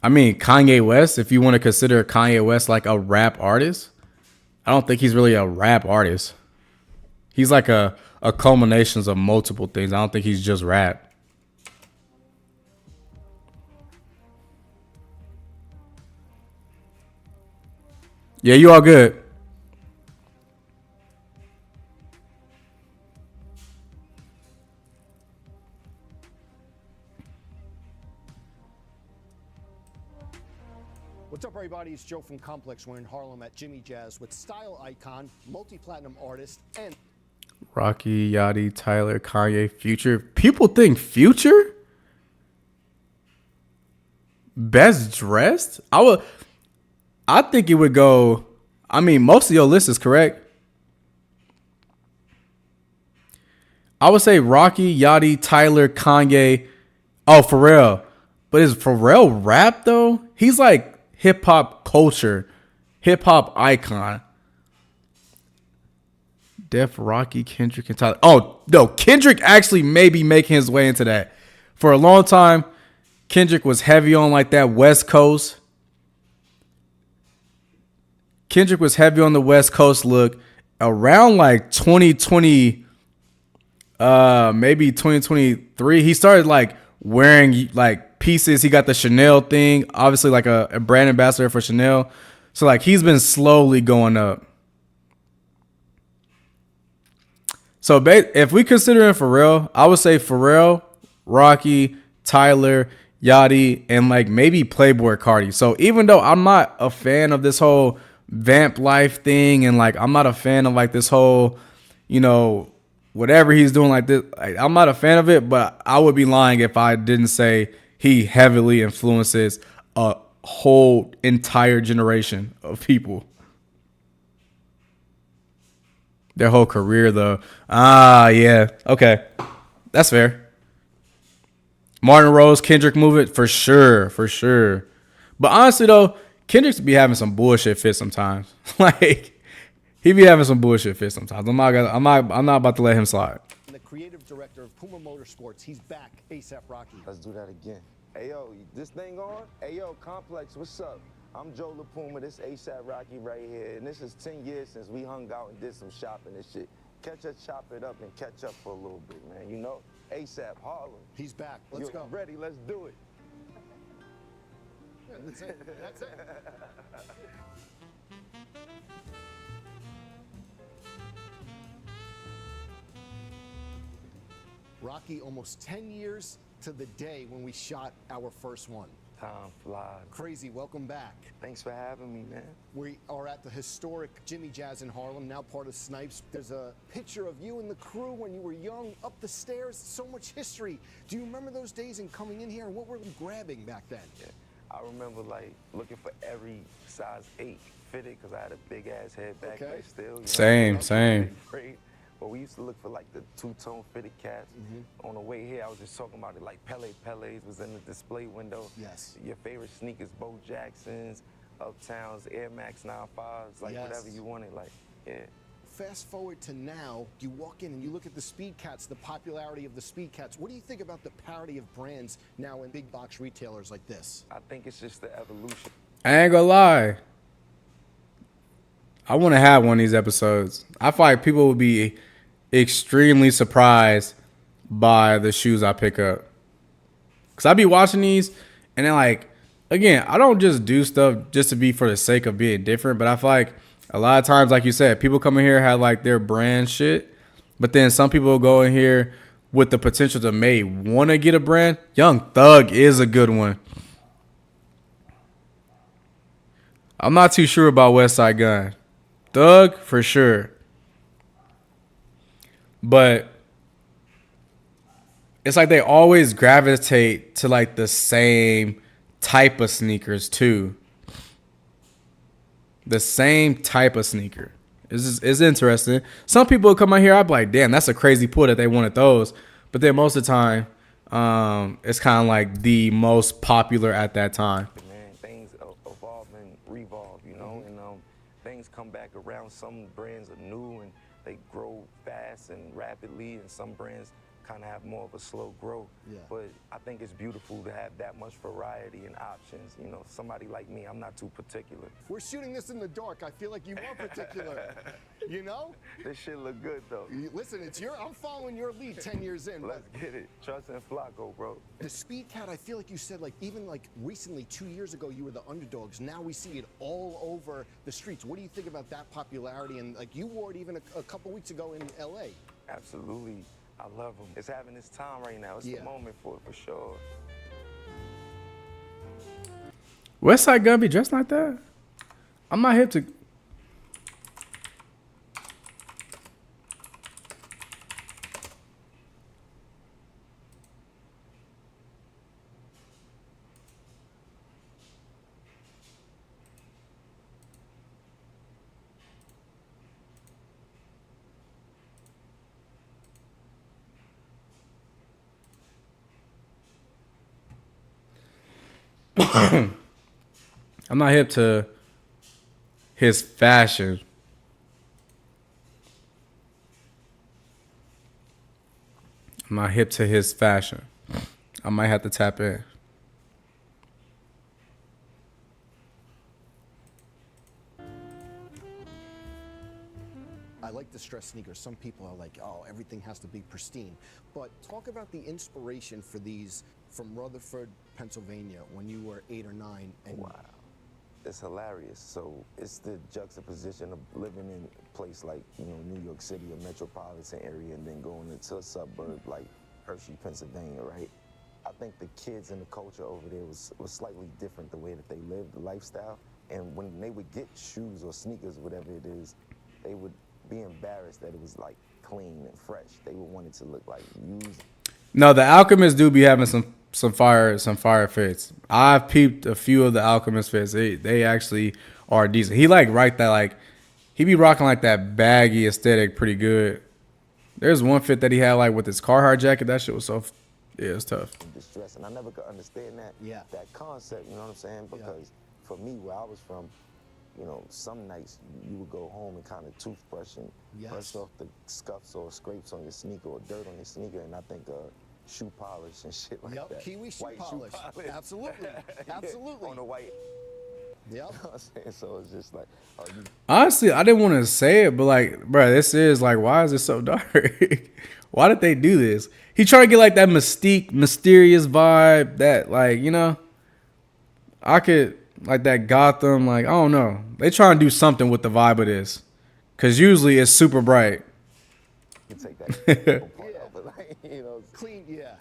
I mean, Kanye West, if you want to consider Kanye West like a rap artist, I don't think he's really a rap artist. He's like a culmination of multiple things. I don't think he's just rap. Yeah, you all good. What's up, everybody? It's Joe from Complex. We're in Harlem at Jimmy Jazz with style icon, multi-platinum artist, and Rocky, Yachty, Tyler, Kanye, Future. People think Future? Best dressed? I think it would go... I mean, most of your list is correct. I would say Rocky, Yachty, Tyler, Kanye. Oh, Pharrell. But is Pharrell rap, though? He's like hip-hop culture. Hip-hop icon. Def, Rocky, Kendrick, and Tyler. Oh, no. Kendrick actually may be making his way into that. For a long time, Kendrick was heavy on like that West Coast. Kendrick was heavy on the West Coast look. Around like 2020, maybe 2023, he started like wearing like pieces. He got the Chanel thing, obviously like a brand ambassador for Chanel. So like he's been slowly going up. So if we consider him Pharrell, I would say Pharrell, Rocky, Tyler, Yachty, and like maybe Playboy Cardi. So even though I'm not a fan of this whole vamp life thing, and like I'm not a fan of like this whole, you know, whatever he's doing like this, like, I'm not a fan of it, but I would be lying if I didn't say he heavily influences a whole entire generation of people. Their whole career, though. Yeah. Okay. That's fair. Martin Rose, Kendrick movement, for sure. For sure. But honestly, though, Kendrick's be having some bullshit fits sometimes. Like, he be having some bullshit fits sometimes. I'm not about to let him slide. The creative director of Puma Motorsports, he's back, ASAP Rocky. Let's do that again. Hey, yo, this thing on? Hey, yo, Complex, what's up? I'm Joe LaPuma, this ASAP Rocky right here, and this is 10 years since we hung out and did some shopping and shit. Catch us, chop it up, and catch up for a little bit, man. You know, ASAP Harlem. He's back. Let's You're go. ready, let's do it. Yeah, that's it. That's it. Rocky, almost 10 years to the day when we shot our first one. Time flies. Crazy, welcome back. Thanks for having me, man. We are at the historic Jimmy Jazz in Harlem, now part of Snipes. There's a picture of you and the crew when you were young, up the stairs, so much history. Do you remember those days and coming in here? What were you grabbing back then? Yeah. I remember, like, looking for every size 8 fitted, because I had a big-ass head back Okay. there still. You know? Same. Afraid. But we used to look for like the two-tone fitted cats. On the way here, I was just talking about it, like Pele's was in the display window. Yes. Your favorite sneakers, Bo Jacksons, Uptowns, Air Max 95s, like Yes. whatever you wanted, like, yeah. Fast forward to now, you walk in and you look at the Speed Cats, the popularity of the Speed Cats. What do you think about the parity of brands now in big box retailers like this? I think it's just the evolution. I ain't gonna lie. I want to have one of these episodes. I feel like people would be extremely surprised by the shoes I pick up. Because I be watching these, and then, like, again, I don't just do stuff just to be for the sake of being different, but I feel like a lot of times, like you said, people come in here have, like, their brand shit, but then some people go in here with the potential to may want to get a brand. Young Thug is a good one. I'm not too sure about Westside Gunn. Thug, for sure. But it's like they always gravitate to like the same type of sneakers too. The same type of sneaker. It's interesting. Some people come out here, I'm like, damn, that's a crazy pull that they wanted those. But then most of the time, it's kind of like the most popular at that time. Man, things evolve and revolve, you know, and things come back around. Some brands are new and they grow fast and rapidly, and some brands kind of have more of a slow growth. Yeah. But I think it's beautiful to have that much variety and options. You know, somebody like me, I'm not too particular. We're shooting this in the dark. I feel like you are particular. You know? This shit look good though. Listen, I'm following your lead 10 years in. Let's get it. Trust and Flacco, bro. The Speed Cat, I feel like you said, like, even like recently, 2 years ago, you were the underdogs. Now we see it all over the streets. What do you think about that popularity? And like, you wore it even a couple weeks ago in LA. Absolutely. I love them. It's having its time right now. It's the moment for it, for sure. Westside Gunn be dressed like that? I'm not hip to. I'm not hip to his fashion. I'm not hip to his fashion. I might have to tap in. I like the stress sneakers. Some people are like, oh, everything has to be pristine. But talk about the inspiration for these from Rutherford, Pennsylvania, when you were 8 or 9. And Wow. It's hilarious. So it's the juxtaposition of living in a place like, New York City, a metropolitan area, and then going into a suburb like Hershey, Pennsylvania, right? I think the kids and the culture over there was slightly different, the way that they lived, the lifestyle. And when they would get shoes or sneakers, whatever it is, they would be embarrassed that it was like clean and fresh. They would want it to look like used. No, the Alchemists do be having some fire fits. I've peeped a few of the Alchemist fits. They actually are decent. He he be rocking like that baggy aesthetic pretty good. There's one fit that he had like with his Carhartt jacket. That shit was it's tough. Distress, and I never could understand that. Yeah. That concept, you know what I'm saying? Because for me, where I was from, some nights you would go home and kind of toothbrush and brush off the scuffs or scrapes on your sneaker or dirt on your sneaker, and I think shoe polish and shit like that. Kiwi shoe White polish. Absolutely. Absolutely. On the white. Yep. You know what I'm saying? So it's just like, Honestly, I didn't want to say it, but like, bro, this is like, why is it so dark? Why did they do this? He trying to get like that mysterious vibe that I could like that Gotham, like, I don't know. They trying to do something with the vibe of this. Cause usually it's super bright. you can take that part out, but like, Clean, yeah.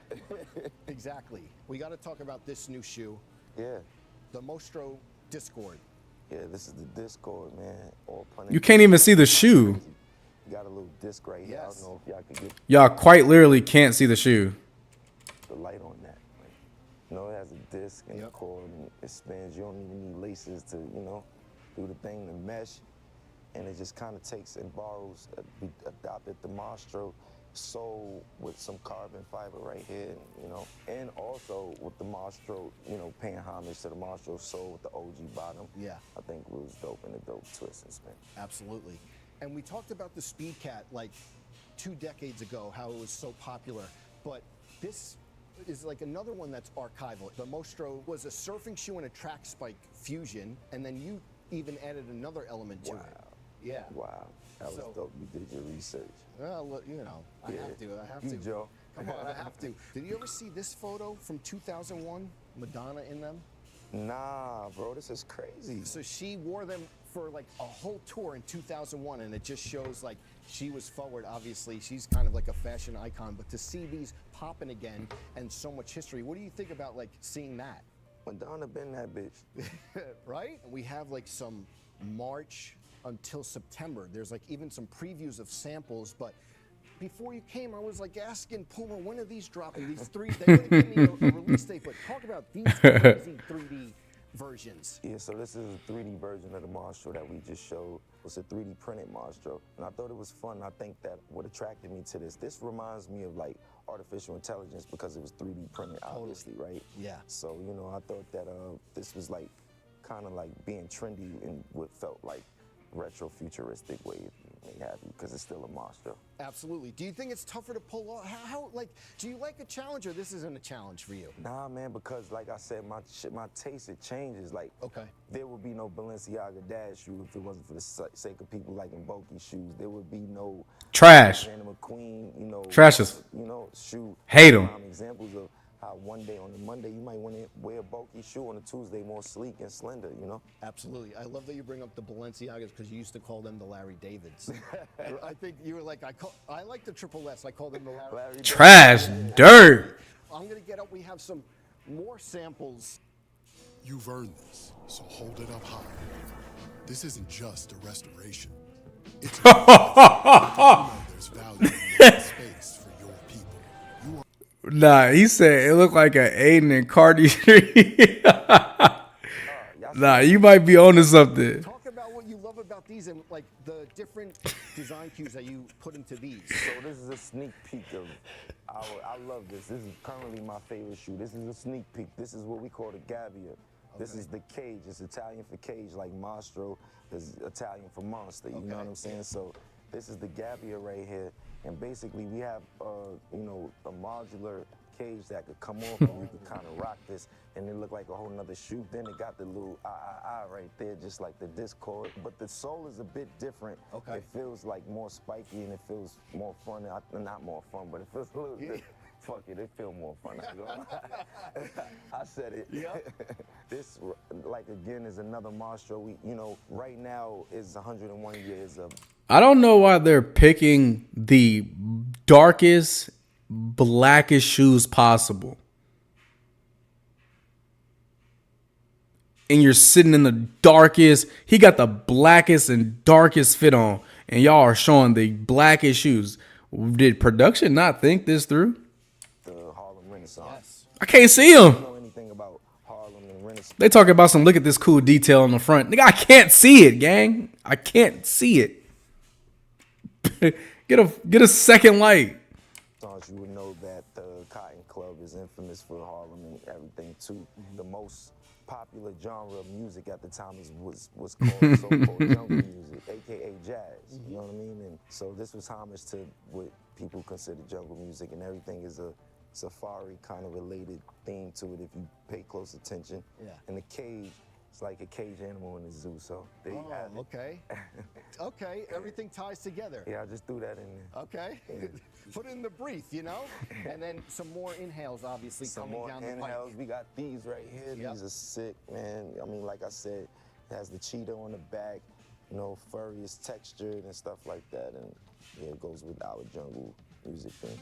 Exactly. We got to talk about this new shoe, yeah. the Mostro Discord. Yeah, this is the Discord, man. All pun You can't even see the shoe. You got a little disc right here. Yes. I don't know if y'all could get Y'all quite literally can't see the shoe. the light on that. Like, it has a disc and a cord and it spins. You don't even need laces to, do the thing, the mesh. And it just kind of takes and borrows, we adopted the Mostro sole with some carbon fiber right here, and also with the Mostro, paying homage to the Mostro sole with the OG bottom. Yeah. I think it was dope and a dope twist and spin. Absolutely. And we talked about the Speed Cat like 2 decades ago, how it was so popular. But this is like another one that's archival. The Mostro was a surfing shoe and a track spike fusion, and then you even added another element to it. Yeah. Wow. That was dope. You did your research. Well, look, I have to. I have You, to. Joe. Come on, I have to. Did you ever see this photo from 2001? Madonna in them? Nah, bro, this is crazy. So she wore them for like a whole tour in 2001, and it just shows like she was forward. Obviously, she's kind of like a fashion icon, but to see these popping again and so much history, what do you think about like seeing that? Madonna been that bitch. Right? We have like some March until September. There's like even some previews of samples, but before you came, I was like asking Puma, when are these dropping? These three, they didn't give me a release date, but talk about these crazy 3D versions. Yeah, so this is a 3D version of the Mostro that we just showed. It's a 3D printed Mostro, and I thought it was fun. I think that what attracted me to this reminds me of like artificial intelligence because it was 3D printed, obviously, right? Yeah. So, I thought that this was like kind of like being trendy in what felt like retro futuristic way, may have you, because it's still a Mostro. Absolutely. Do you think it's tougher to pull off? How do you like a challenge, or this isn't a challenge for you? Nah, man, because like I said, my taste, it changes. Like, Okay. there would be no Balenciaga Dad shoe if it wasn't for the sake of people liking bulky shoes. There would be no Trash. Anna McQueen, Trashes. shoe. Hate 'em. Examples of how one day on the Monday you might want to wear a bulky shoe, on a Tuesday more sleek and slender, Absolutely. I love that you bring up the Balenciagas because you used to call them the Larry Davids. I think you were like, I like the Triple S. I call them the Larry. Trash. Dirt. I'm going to get up. We have some more samples. You've earned this, so hold it up high. This isn't just a restoration. It's a there's value in making space for your people. You are Nah, he said it looked like an Aiden and Cardi. Nah, you might be onto something. Talk about what you love about these and like the different design cues that you put into these. So this is a sneak peek of I love this. This is currently my favorite shoe. This is a sneak peek. This is what we call the Gabbia. This is the cage. It's Italian for cage, like Mostro is Italian for monster. You know what I'm saying? So this is the Gabbia right here. And basically, we have, you know, a modular cage that could come off and you could kind of rock this and it looked like a whole nother shoe. Then it got the little right there, just like the Discord. But the sole is a bit different. Okay. It feels like more spiky and it feels more fun. Not more fun, but it feels a little bit. Fuck it feels more fun. I said it. Yep. This, like, again, is another Mastro. We, you know, right now is 101 years of. I don't know why they're picking the darkest, blackest shoes possible. And you're sitting in the darkest. He got the blackest and darkest fit on. And y'all are showing the blackest shoes. Did production not think this through? The Harlem Renaissance. Yes. I can't see I them. don't know anything about Harlem and Renaissance. They talk about some, look at this cool detail on the front. Nigga, I can't see it, gang. I can't see it. Get a second light. You would know that the Cotton Club is infamous for Harlem and everything too. The most popular genre of music at the time was called so-called jungle music, aka jazz. You know what I mean? And so this was homage to what people consider jungle music, and everything is a safari kind of related theme to it if you pay close attention. Yeah. And the cage, it's like a cage animal in the zoo. So there you have it. Okay. Okay, everything ties together. Yeah, I just threw that in there. Okay. Put it in the brief, you know? And then some more inhales, obviously, Some coming more down the inhales. pipe. We got these right here. Yep. These are sick, man. I mean, like I said, it has the cheetah on the back, you know, furry is textured and stuff like that. And yeah, it goes with our jungle music thing.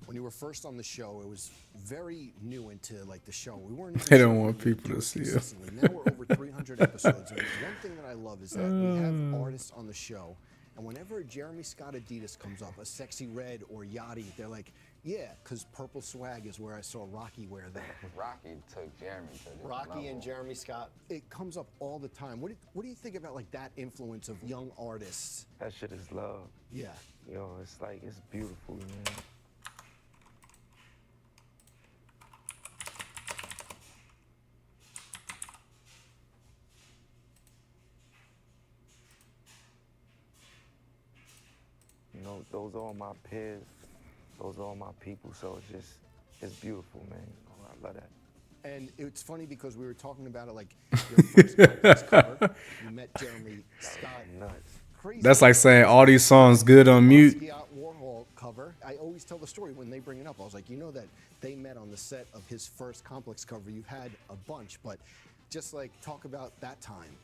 When you were first on the show, it was very new into like the show. We weren't. They don't want people to see it. consistently. Now we're over 300 episodes, and one thing that I love is that we have artists on the show, and whenever Jeremy Scott Adidas comes up, a Sexy Red or Yachty, they're like, yeah, because Purple Swag is where I saw Rocky wear that. Rocky took Jeremy to the Rocky and Jeremy Scott. It comes up all the time. What do you think about like that influence of young artists? That shit is love. Yeah. Yo, it's like, it's beautiful, man. You know, those are all my peers. Those are all my people. So it's beautiful, man. You know, I love that. And it's funny because we were talking about it like your first Conquest cover. You met Jeremy Scott. Nuts. Crazy. That's like saying all these songs good on mute. Basquiat Warhol cover. I always tell the story when they bring it up. I was like, you know that they met on the set of his first Complex cover. You've had a bunch, but just like talk about that time.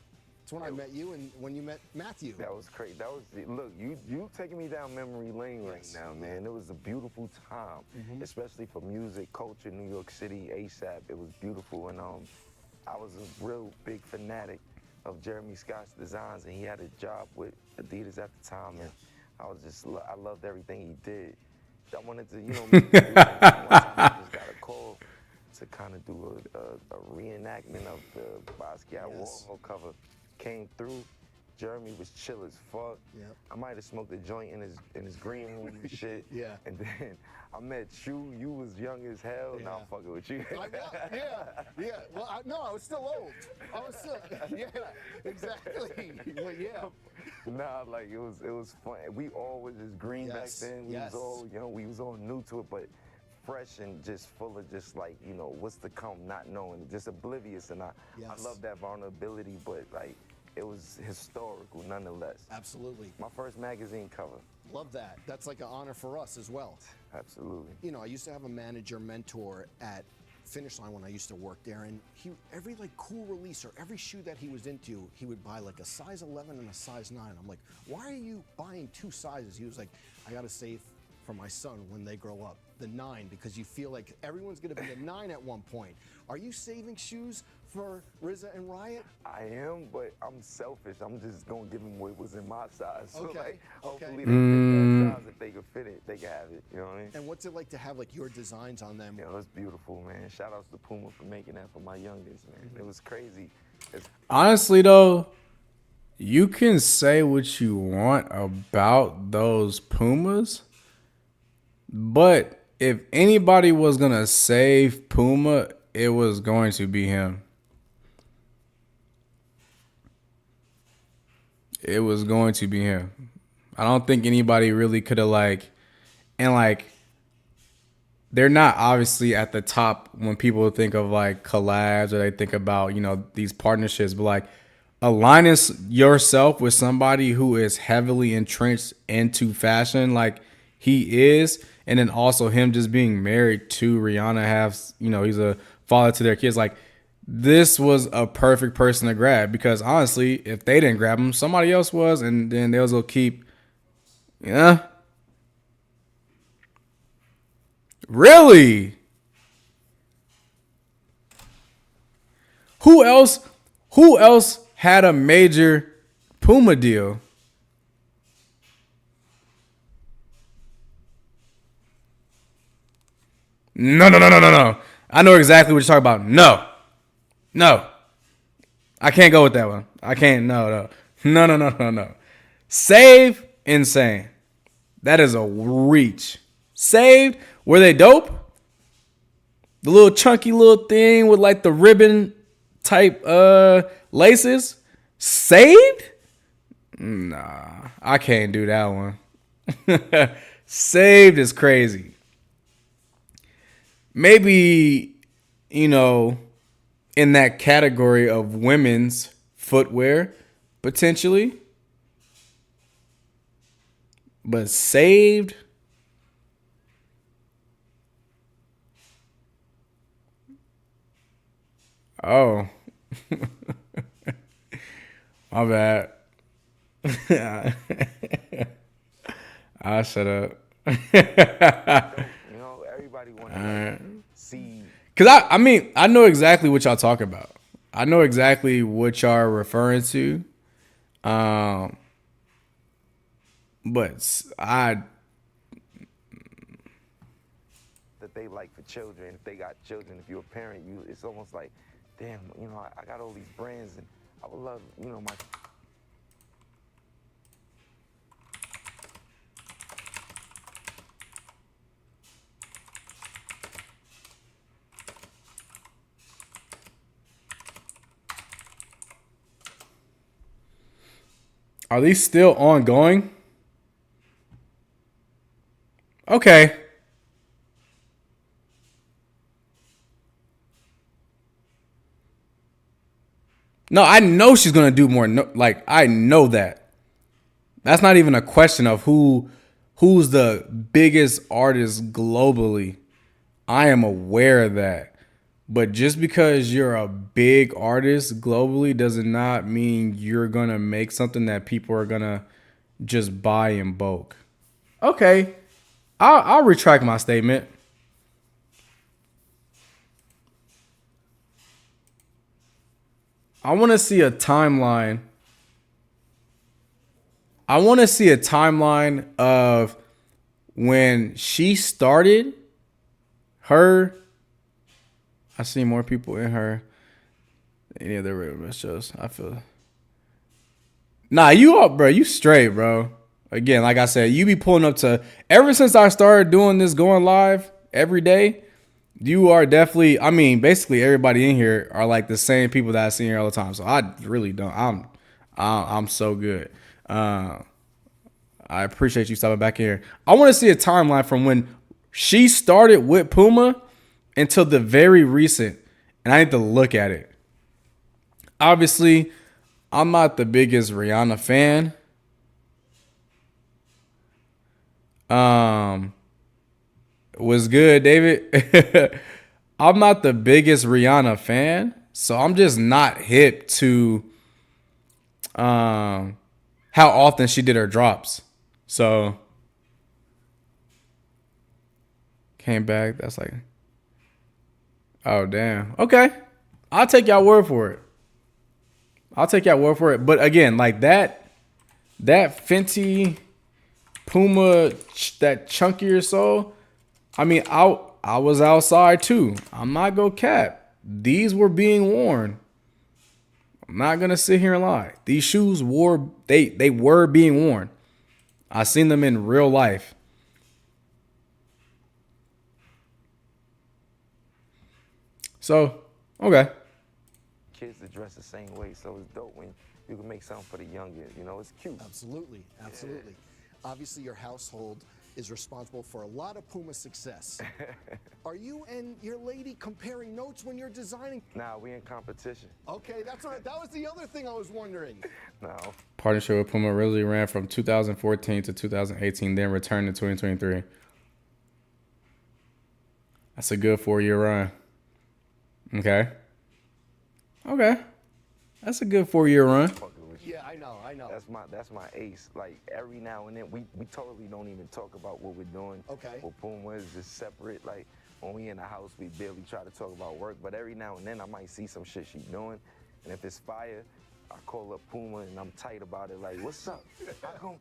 It's when I met you and when you met Matthew. That was crazy. That was, look, you taking me down memory lane right now, man. It was a beautiful time, especially for music, culture, New York City, ASAP. It was beautiful, and I was a real big fanatic of Jeremy Scott's designs, and he had a job with Adidas at the time, and I was just, I loved everything he did. I wanted to, you know, one time I just got a call to kind of do a reenactment of the Basquiat Warhol cover. Came through. Jeremy was chill as fuck. Yep. I might have smoked a joint in his green room and shit. Yeah. And then I met you. You was young as hell. Now I'm fucking with you. Yeah. Well, I was still old. I was still, yeah, exactly. Well, yeah. Nah, like it was fun. We all was just green back then. We was all, you know, we was all new to it, but fresh and just full of just like, you know, what's to come, not knowing, just oblivious. And I love that vulnerability, but like it was historical nonetheless. Absolutely. My first magazine cover. Love that. That's like an honor for us as well. Absolutely. You know, I used to have a manager mentor at Finish Line when I used to work there, and every like cool release or every shoe that he was into, he would buy like a size 11 and a size 9. I'm like, why are you buying two sizes? He was like, I gotta save for my son when they grow up, the 9, because you feel like everyone's gonna be a 9 at one point. Are you saving shoes for RZA and Riot? I am, but I'm selfish. I'm just gonna give them what was in my size. So Okay, like, okay. hopefully they fit that size. If they can fit it, they can have it. You know what I mean? And what's it like to have like your designs on them? You know, it's beautiful, man. Shout outs to Puma for making that for my youngest, man. It was crazy. Honestly, though, you can say what you want about those Pumas, but if anybody was going to save Puma, it was going to be him. it was going to be him. I don't think anybody really could have like, they're not obviously at the top when people think of like collabs or they think about, these partnerships, but like aligning yourself with somebody who is heavily entrenched into fashion like he is, and then also him just being married to Rihanna, he's a father to their kids. Like, this was a perfect person to grab, because honestly, if they didn't grab him, somebody else was, and then they was gonna keep, Really? Who else had a major Puma deal? No. I know exactly what you're talking about. No. I can't go with that one. I can't. No. Save, insane. That is a reach. Saved, were they dope? The little chunky little thing with like the ribbon type laces. Saved? Nah, I can't do that one. Saved is crazy. Maybe, in that category of women's footwear, potentially. But saved? Oh. My bad. I'll shut up. Everybody want to see. Because I know exactly what y'all talk about. I know exactly what y'all are referring to. But that they like for children. If they got children, if you're a parent, it's almost like, damn, I got all these brands, and I would love, my. Are these still ongoing? Okay. No, I know she's gonna do more. No, like, I know that. That's not even a question of who's the biggest artist globally. I am aware of that. But just because you're a big artist globally does not mean you're gonna make something that people are gonna just buy in bulk. Okay, I'll retract my statement. I want to see a timeline. I want to see a timeline of when she started her. I see more people in her than any other radio shows. I feel. Nah, you up, bro. You straight, bro. Again, like I said, you be pulling up to. Ever since I started doing this, going live every day, you are definitely. Basically everybody in here are like the same people that I see here all the time. So I really don't. I'm so good. I appreciate you stopping back here. I want to see a timeline from when she started with Puma until the very recent, and I need to look at it. Obviously, I'm not the biggest Rihanna fan. Was good, David. I'm not the biggest Rihanna fan, so I'm just not hip to how often she did her drops. So came back. That's like, oh damn. Okay, I'll take y'all word for it. But again, like that Fenty Puma, that chunkier sole. I was outside too. I'm not gonna cap. These were being worn. I'm not gonna sit here and lie. These shoes they were being worn. I seen them in real life. So, okay. Kids that dress the same way, so it's dope when you can make something for the younger. You know, it's cute. Absolutely, absolutely. Obviously, your household is responsible for a lot of Puma success. Are you and your lady comparing notes when you're designing? Nah, we in competition. Okay, that's right. That was the other thing I was wondering. No. Partnership with Puma originally ran from 2014 to 2018, then returned in 2023. That's a good 4-year run. Okay. Okay. That's a good 4-year run. Fucking with you. Yeah, I know. That's my ace. Like every now and then, we totally don't even talk about what we're doing. Okay. With Puma is just separate. Like when we in the house, we barely try to talk about work. But every now and then, I might see some shit she doing, and if it's fire, I call up Puma and I'm tight about it. Like, what's up? How come?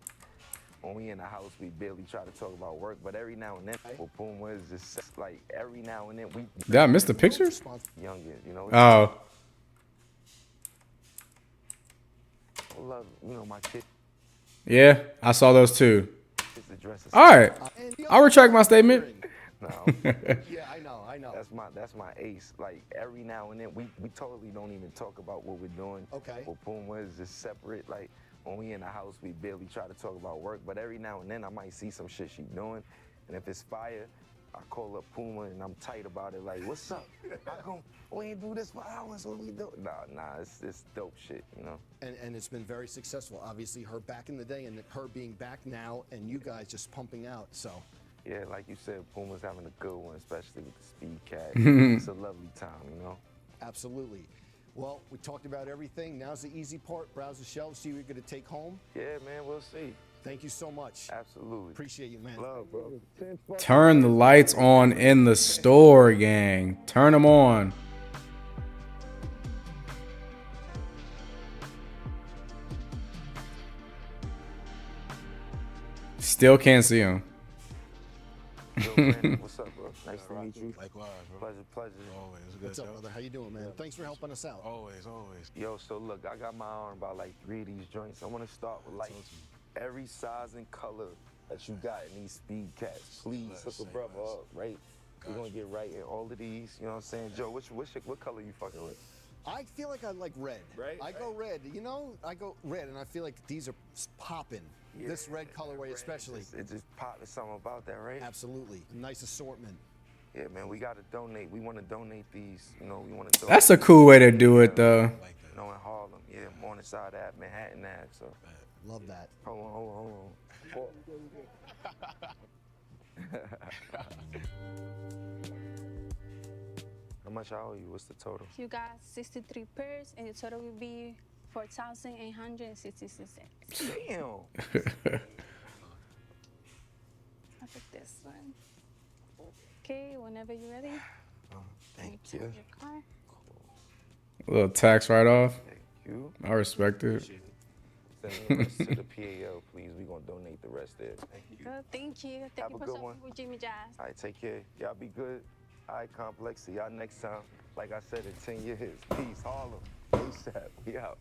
When we in the house, we barely try to talk about work. But every now and then, with Puma is just like every now and then we. Did I miss the pictures? Younger, you know. Oh. I love, you know, my kid. Yeah, I saw those too. The dress is All right. I'll retract my statement. No. Yeah, I know. That's my ace. Like every now and then, we totally don't even talk about what we're doing. Okay. With Puma is just separate. Like when we in the house, we barely try to talk about work. But every now and then, I might see some shit she doing, and if it's fire, I call up Puma and I'm tight about it. Like, what's up? How come we ain't do this for hours? What we do? Nah, it's dope shit, you know. And it's been very successful. Obviously, her back in the day and her being back now, and you guys just pumping out. So. Yeah, like you said, Puma's having a good one, especially with the Speed Cat. It's a lovely time, you know. Absolutely. Well, we talked about everything. Now's the easy part. Browse the shelves, see what you're going to take home. Yeah, man, we'll see. Thank you so much. Absolutely. Appreciate you, man. Love, bro. Turn the lights on in the store, gang. Turn them on. Still can't see them. Yo, man, what's up, bro? Nice to meet you. Likewise, bro. Pleasure. Always. Good, What's up, Joe. brother? How you doing, man? Thanks for helping us out. Always. Yo, so look, I got my eye on about like 3 of these joints. I want to start with like every size and color that you got in these Speed Cats. Please hook a brother up, right? We're gonna get right in all of these. You know what I'm saying, Joe? What color you fucking with? I feel like I like red. Right, I go red. You know, I go red, and I feel like these are popping. Yeah, this red colorway, red, especially. It just popped. There's something about that, right? Absolutely. Nice assortment. Yeah, man, we gotta donate. We want to donate these. You know, we want to. That's a cool way to do it, though. Like that. You know, in Harlem, yeah, Morningside Ave, Manhattan Ave. So, Love that. hold on. How much I owe you? What's the total? You got 63 pairs, and the total will be 4,866 cents. Damn. I'll take this one. Okay, whenever you're ready. Thank Turn you. your car. A little tax write-off. Thank you. I respect it. Send the rest to the PAL, please. We're gonna donate the rest there. Thank you. Good, thank you. Thank Have you a for good shopping one. with Jimmy Jazz. All right, take care. Y'all be good. All right, Complex. See y'all next time. Like I said, in 10 years. Peace, Harlem. ASAP. We out.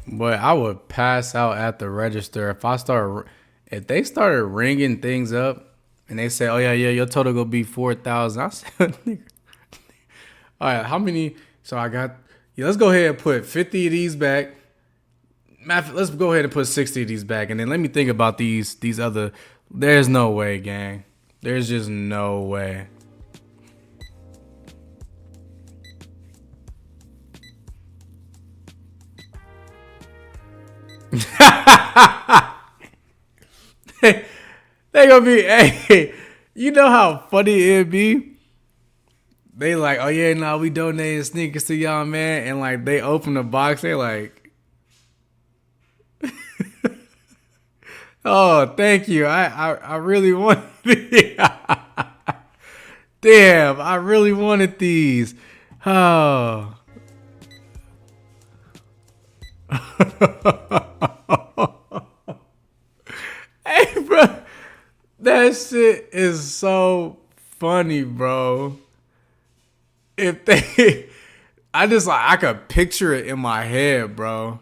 But I would pass out at the register if they started ringing things up and they say, "Oh yeah, your total gonna be 4,000." I said, "Nigga, all right, how many?" So I got. Yeah, let's go ahead and put 50 of these back. Let's go ahead and put 60 of these back, and then let me think about these other. There's no way, gang. There's just no way. They gonna be, hey, you know how funny it'd be? They like, oh yeah, nah, we donated sneakers to y'all, man. And like, they open the box, they like, oh, thank you. I really wanted these. Damn, I really wanted these. Oh. Hey, bro. That shit is so funny, bro. If they, I could picture it in my head, bro.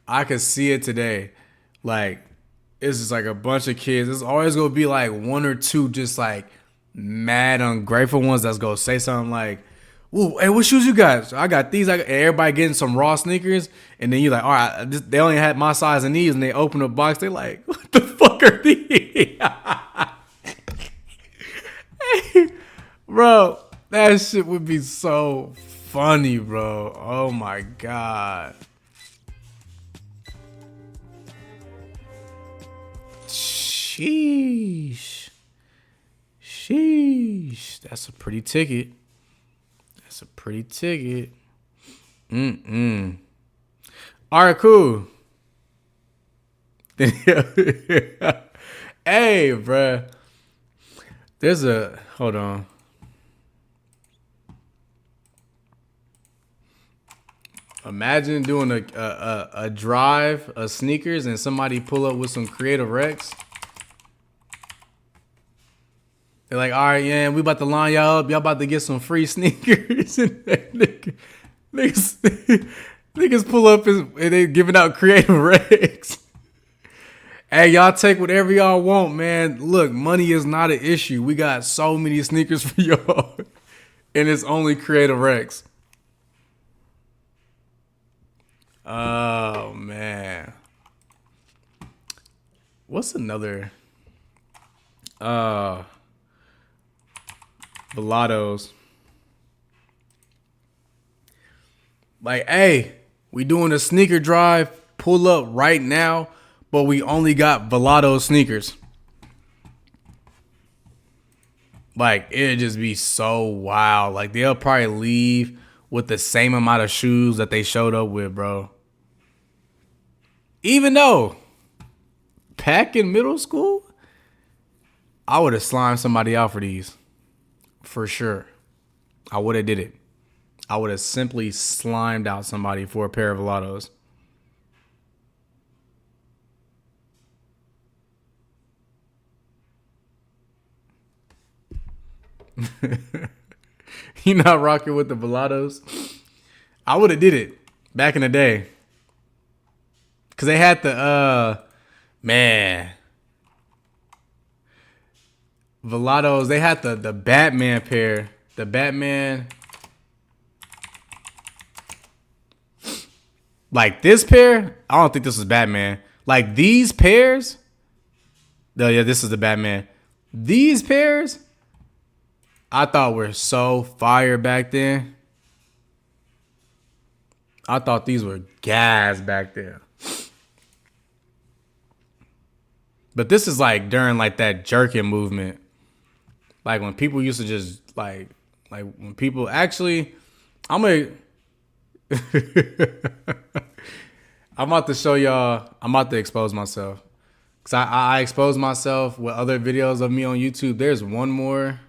I could see it today. Like, it's just like a bunch of kids. There's always gonna be like one or two just like mad ungrateful ones that's gonna say something like, "Ooh, hey, what shoes you got?" So I got these. Everybody getting some raw sneakers, and then you're like, "All right, they only had my size and these," and they open the box. They like, "What the fuck are these?" Bro, that shit would be so funny, bro. Oh my god. Sheesh. Sheesh. That's a pretty ticket. That's a pretty ticket. Mm-mm. All right, cool. Hey, bruh. There's a... Hold on. Imagine doing a drive of sneakers and somebody pull up with some Creative Rex. They're like, all right, yeah, we about to line y'all up. Y'all about to get some free sneakers. Niggas pull up and they giving out Creative Rex. Hey, y'all take whatever y'all want, man. Look, money is not an issue. We got so many sneakers for y'all. And it's only Creative Rex. Oh, man. What's another? Velados. Like, hey, we doing a sneaker drive. Pull up right now, but we only got Velado sneakers. Like, it'd just be so wild. Like, they'll probably leave with the same amount of shoes that they showed up with, bro. Even though back in middle school, I would have slimed somebody out for these. For sure. I would have did it. I would have simply slimed out somebody for a pair of Velados. You not rocking with the Velados? I would have did it back in the day. Cause they had the man Velados. They had the Batman pair. The Batman. Like this pair, I don't think this is Batman. Like these pairs. No, yeah, this is the Batman. These pairs, I thought were so fire back then. I thought these were gas back then. But this is like during like that jerking movement. Like when people used to just like when people actually, I'm about to show y'all, I'm about to expose myself. Cause I expose myself with other videos of me on YouTube. There's one more.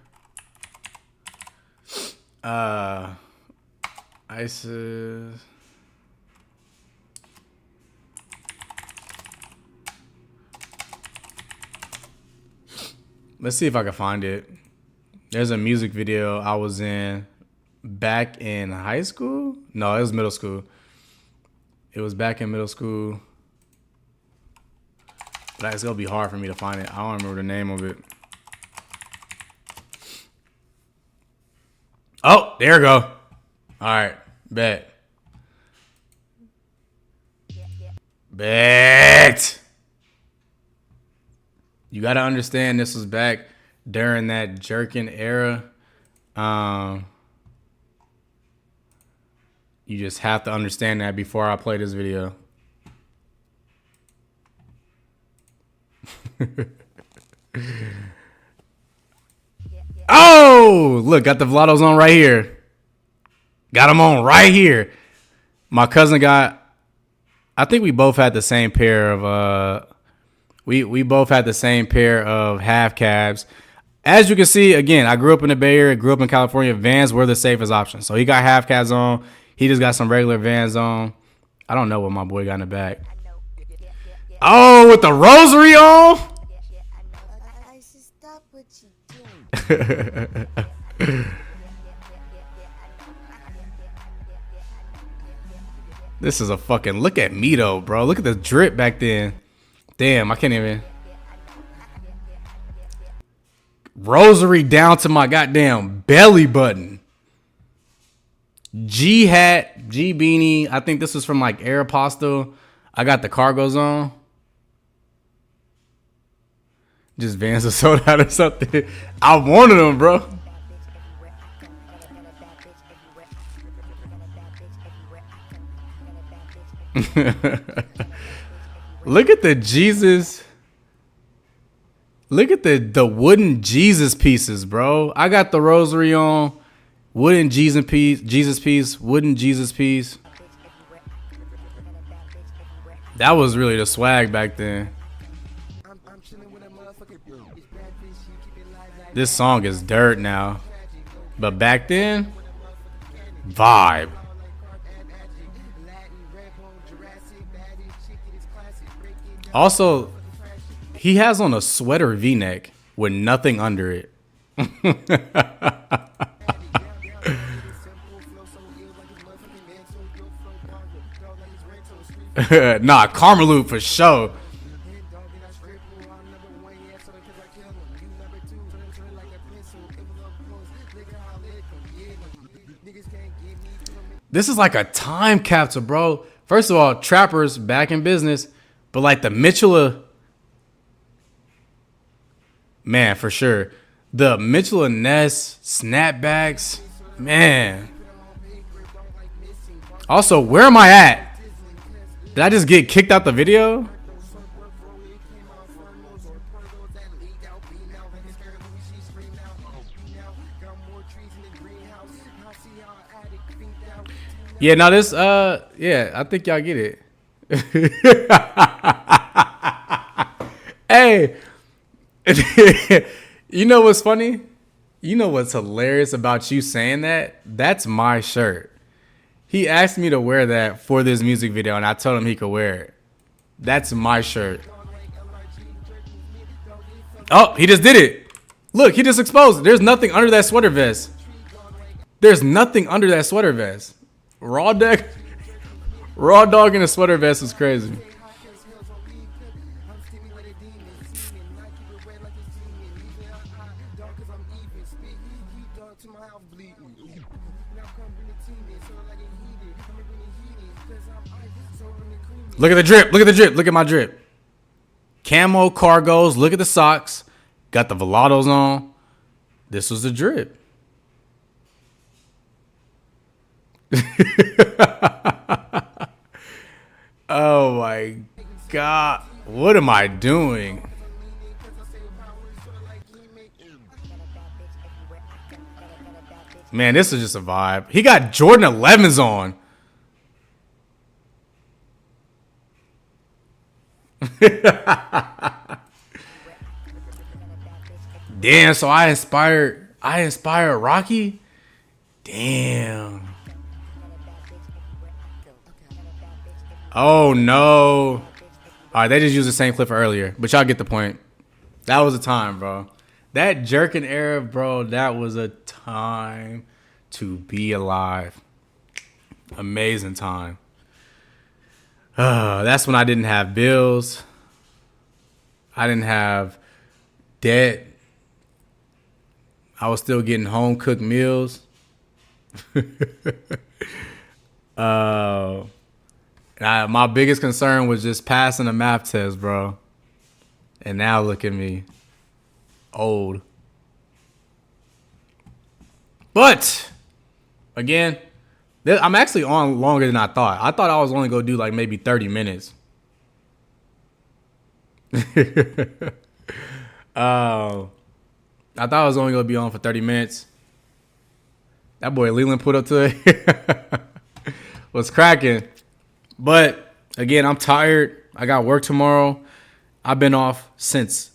ISIS. Let's see if I can find it. There's a music video I was in back in high school. No, it was middle school. It was back in middle school. But it's gonna be hard for me to find it. I don't remember the name of it. Oh, there we go. All right, bet. Bet. You got to understand this was back during that jerking era. You just have to understand that before I play this video. Oh, look, got the Velados on right here. Got them on right here. My cousin got, I think we both had the same pair of, we both had the same pair of half cabs. As you can see, again, I grew up in the Bay Area, grew up in California. Vans were the safest option. So he got half cabs on. He just got some regular Vans on. I don't know what my boy got in the back. Oh, with the rosary on? I should stop what you doing. This is a fucking, look at me though, bro. Look at the drip back then. Damn, I can't even. Rosary down to my goddamn belly button. G hat, G beanie. I think this was from like Aeropostale. I got the cargos on. Just Vans are sold out or something. I wanted them, bro. Look at the Jesus. Look at the wooden Jesus pieces, bro. I got the rosary on. Wooden Jesus piece, wooden Jesus piece. That was really the swag back then. This song is dirt now. But back then, vibe. Also, he has on a sweater V-neck with nothing under it. Nah, Karmaloop for sure. This is like a time capsule, bro. First of all, Trappers back in business, but like the Mitchell, man, for sure. The Mitchell and Ness snapbacks, man. Also, where am I at? Did I just get kicked out the video? Yeah, now this, yeah, I think y'all get it. Hey, you know what's funny? You know what's hilarious about you saying that? That's my shirt. He asked me to wear that for this music video, and I told him he could wear it. That's my shirt. Oh, he just did it. Look, he just exposed it. There's nothing under that sweater vest. There's nothing under that sweater vest. Raw dog in a sweater vest is crazy. Look at the drip. Look at the drip. Look at my drip. Camo cargos. Look at the socks. Got the Velados on. This was the drip. Oh my God. What am I doing? Man, this is just a vibe. He got Jordan 11s on. Damn, so I inspired Rocky? Damn. Oh no. All right, they just used the same clip earlier, but y'all get the point. That was a time, bro. That jerking era, bro, that was a time to be alive. Amazing time. That's when I didn't have bills. I didn't have debt. I was still getting home cooked meals. My biggest concern was just passing the math test, bro. And now look at me. Old. But, again, I'm actually on longer than I thought. I thought I was only going to do like maybe 30 minutes. I thought I was only going to be on for 30 minutes. That boy Leland put up to it. Was cracking. But, again, I'm tired. I got work tomorrow. I've been off since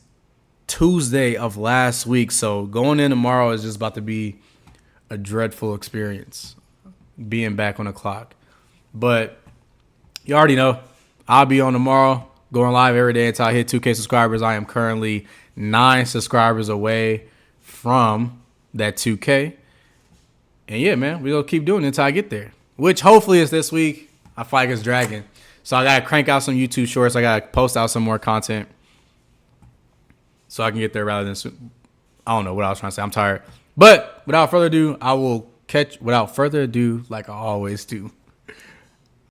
Tuesday of last week. So, going in tomorrow is just about to be a dreadful experience. Being back on the clock. But, you already know. I'll be on tomorrow. Going live every day until I hit 2K subscribers. I am currently 9 subscribers away from that 2K. And, yeah, man, we're going to keep doing it until I get there. Which, hopefully, is this week. I fight against Dragon. So I gotta crank out some YouTube shorts. I gotta post out some more content so I can get there rather than soon. I don't know what I was trying to say. I'm tired. But without further ado, like I always do.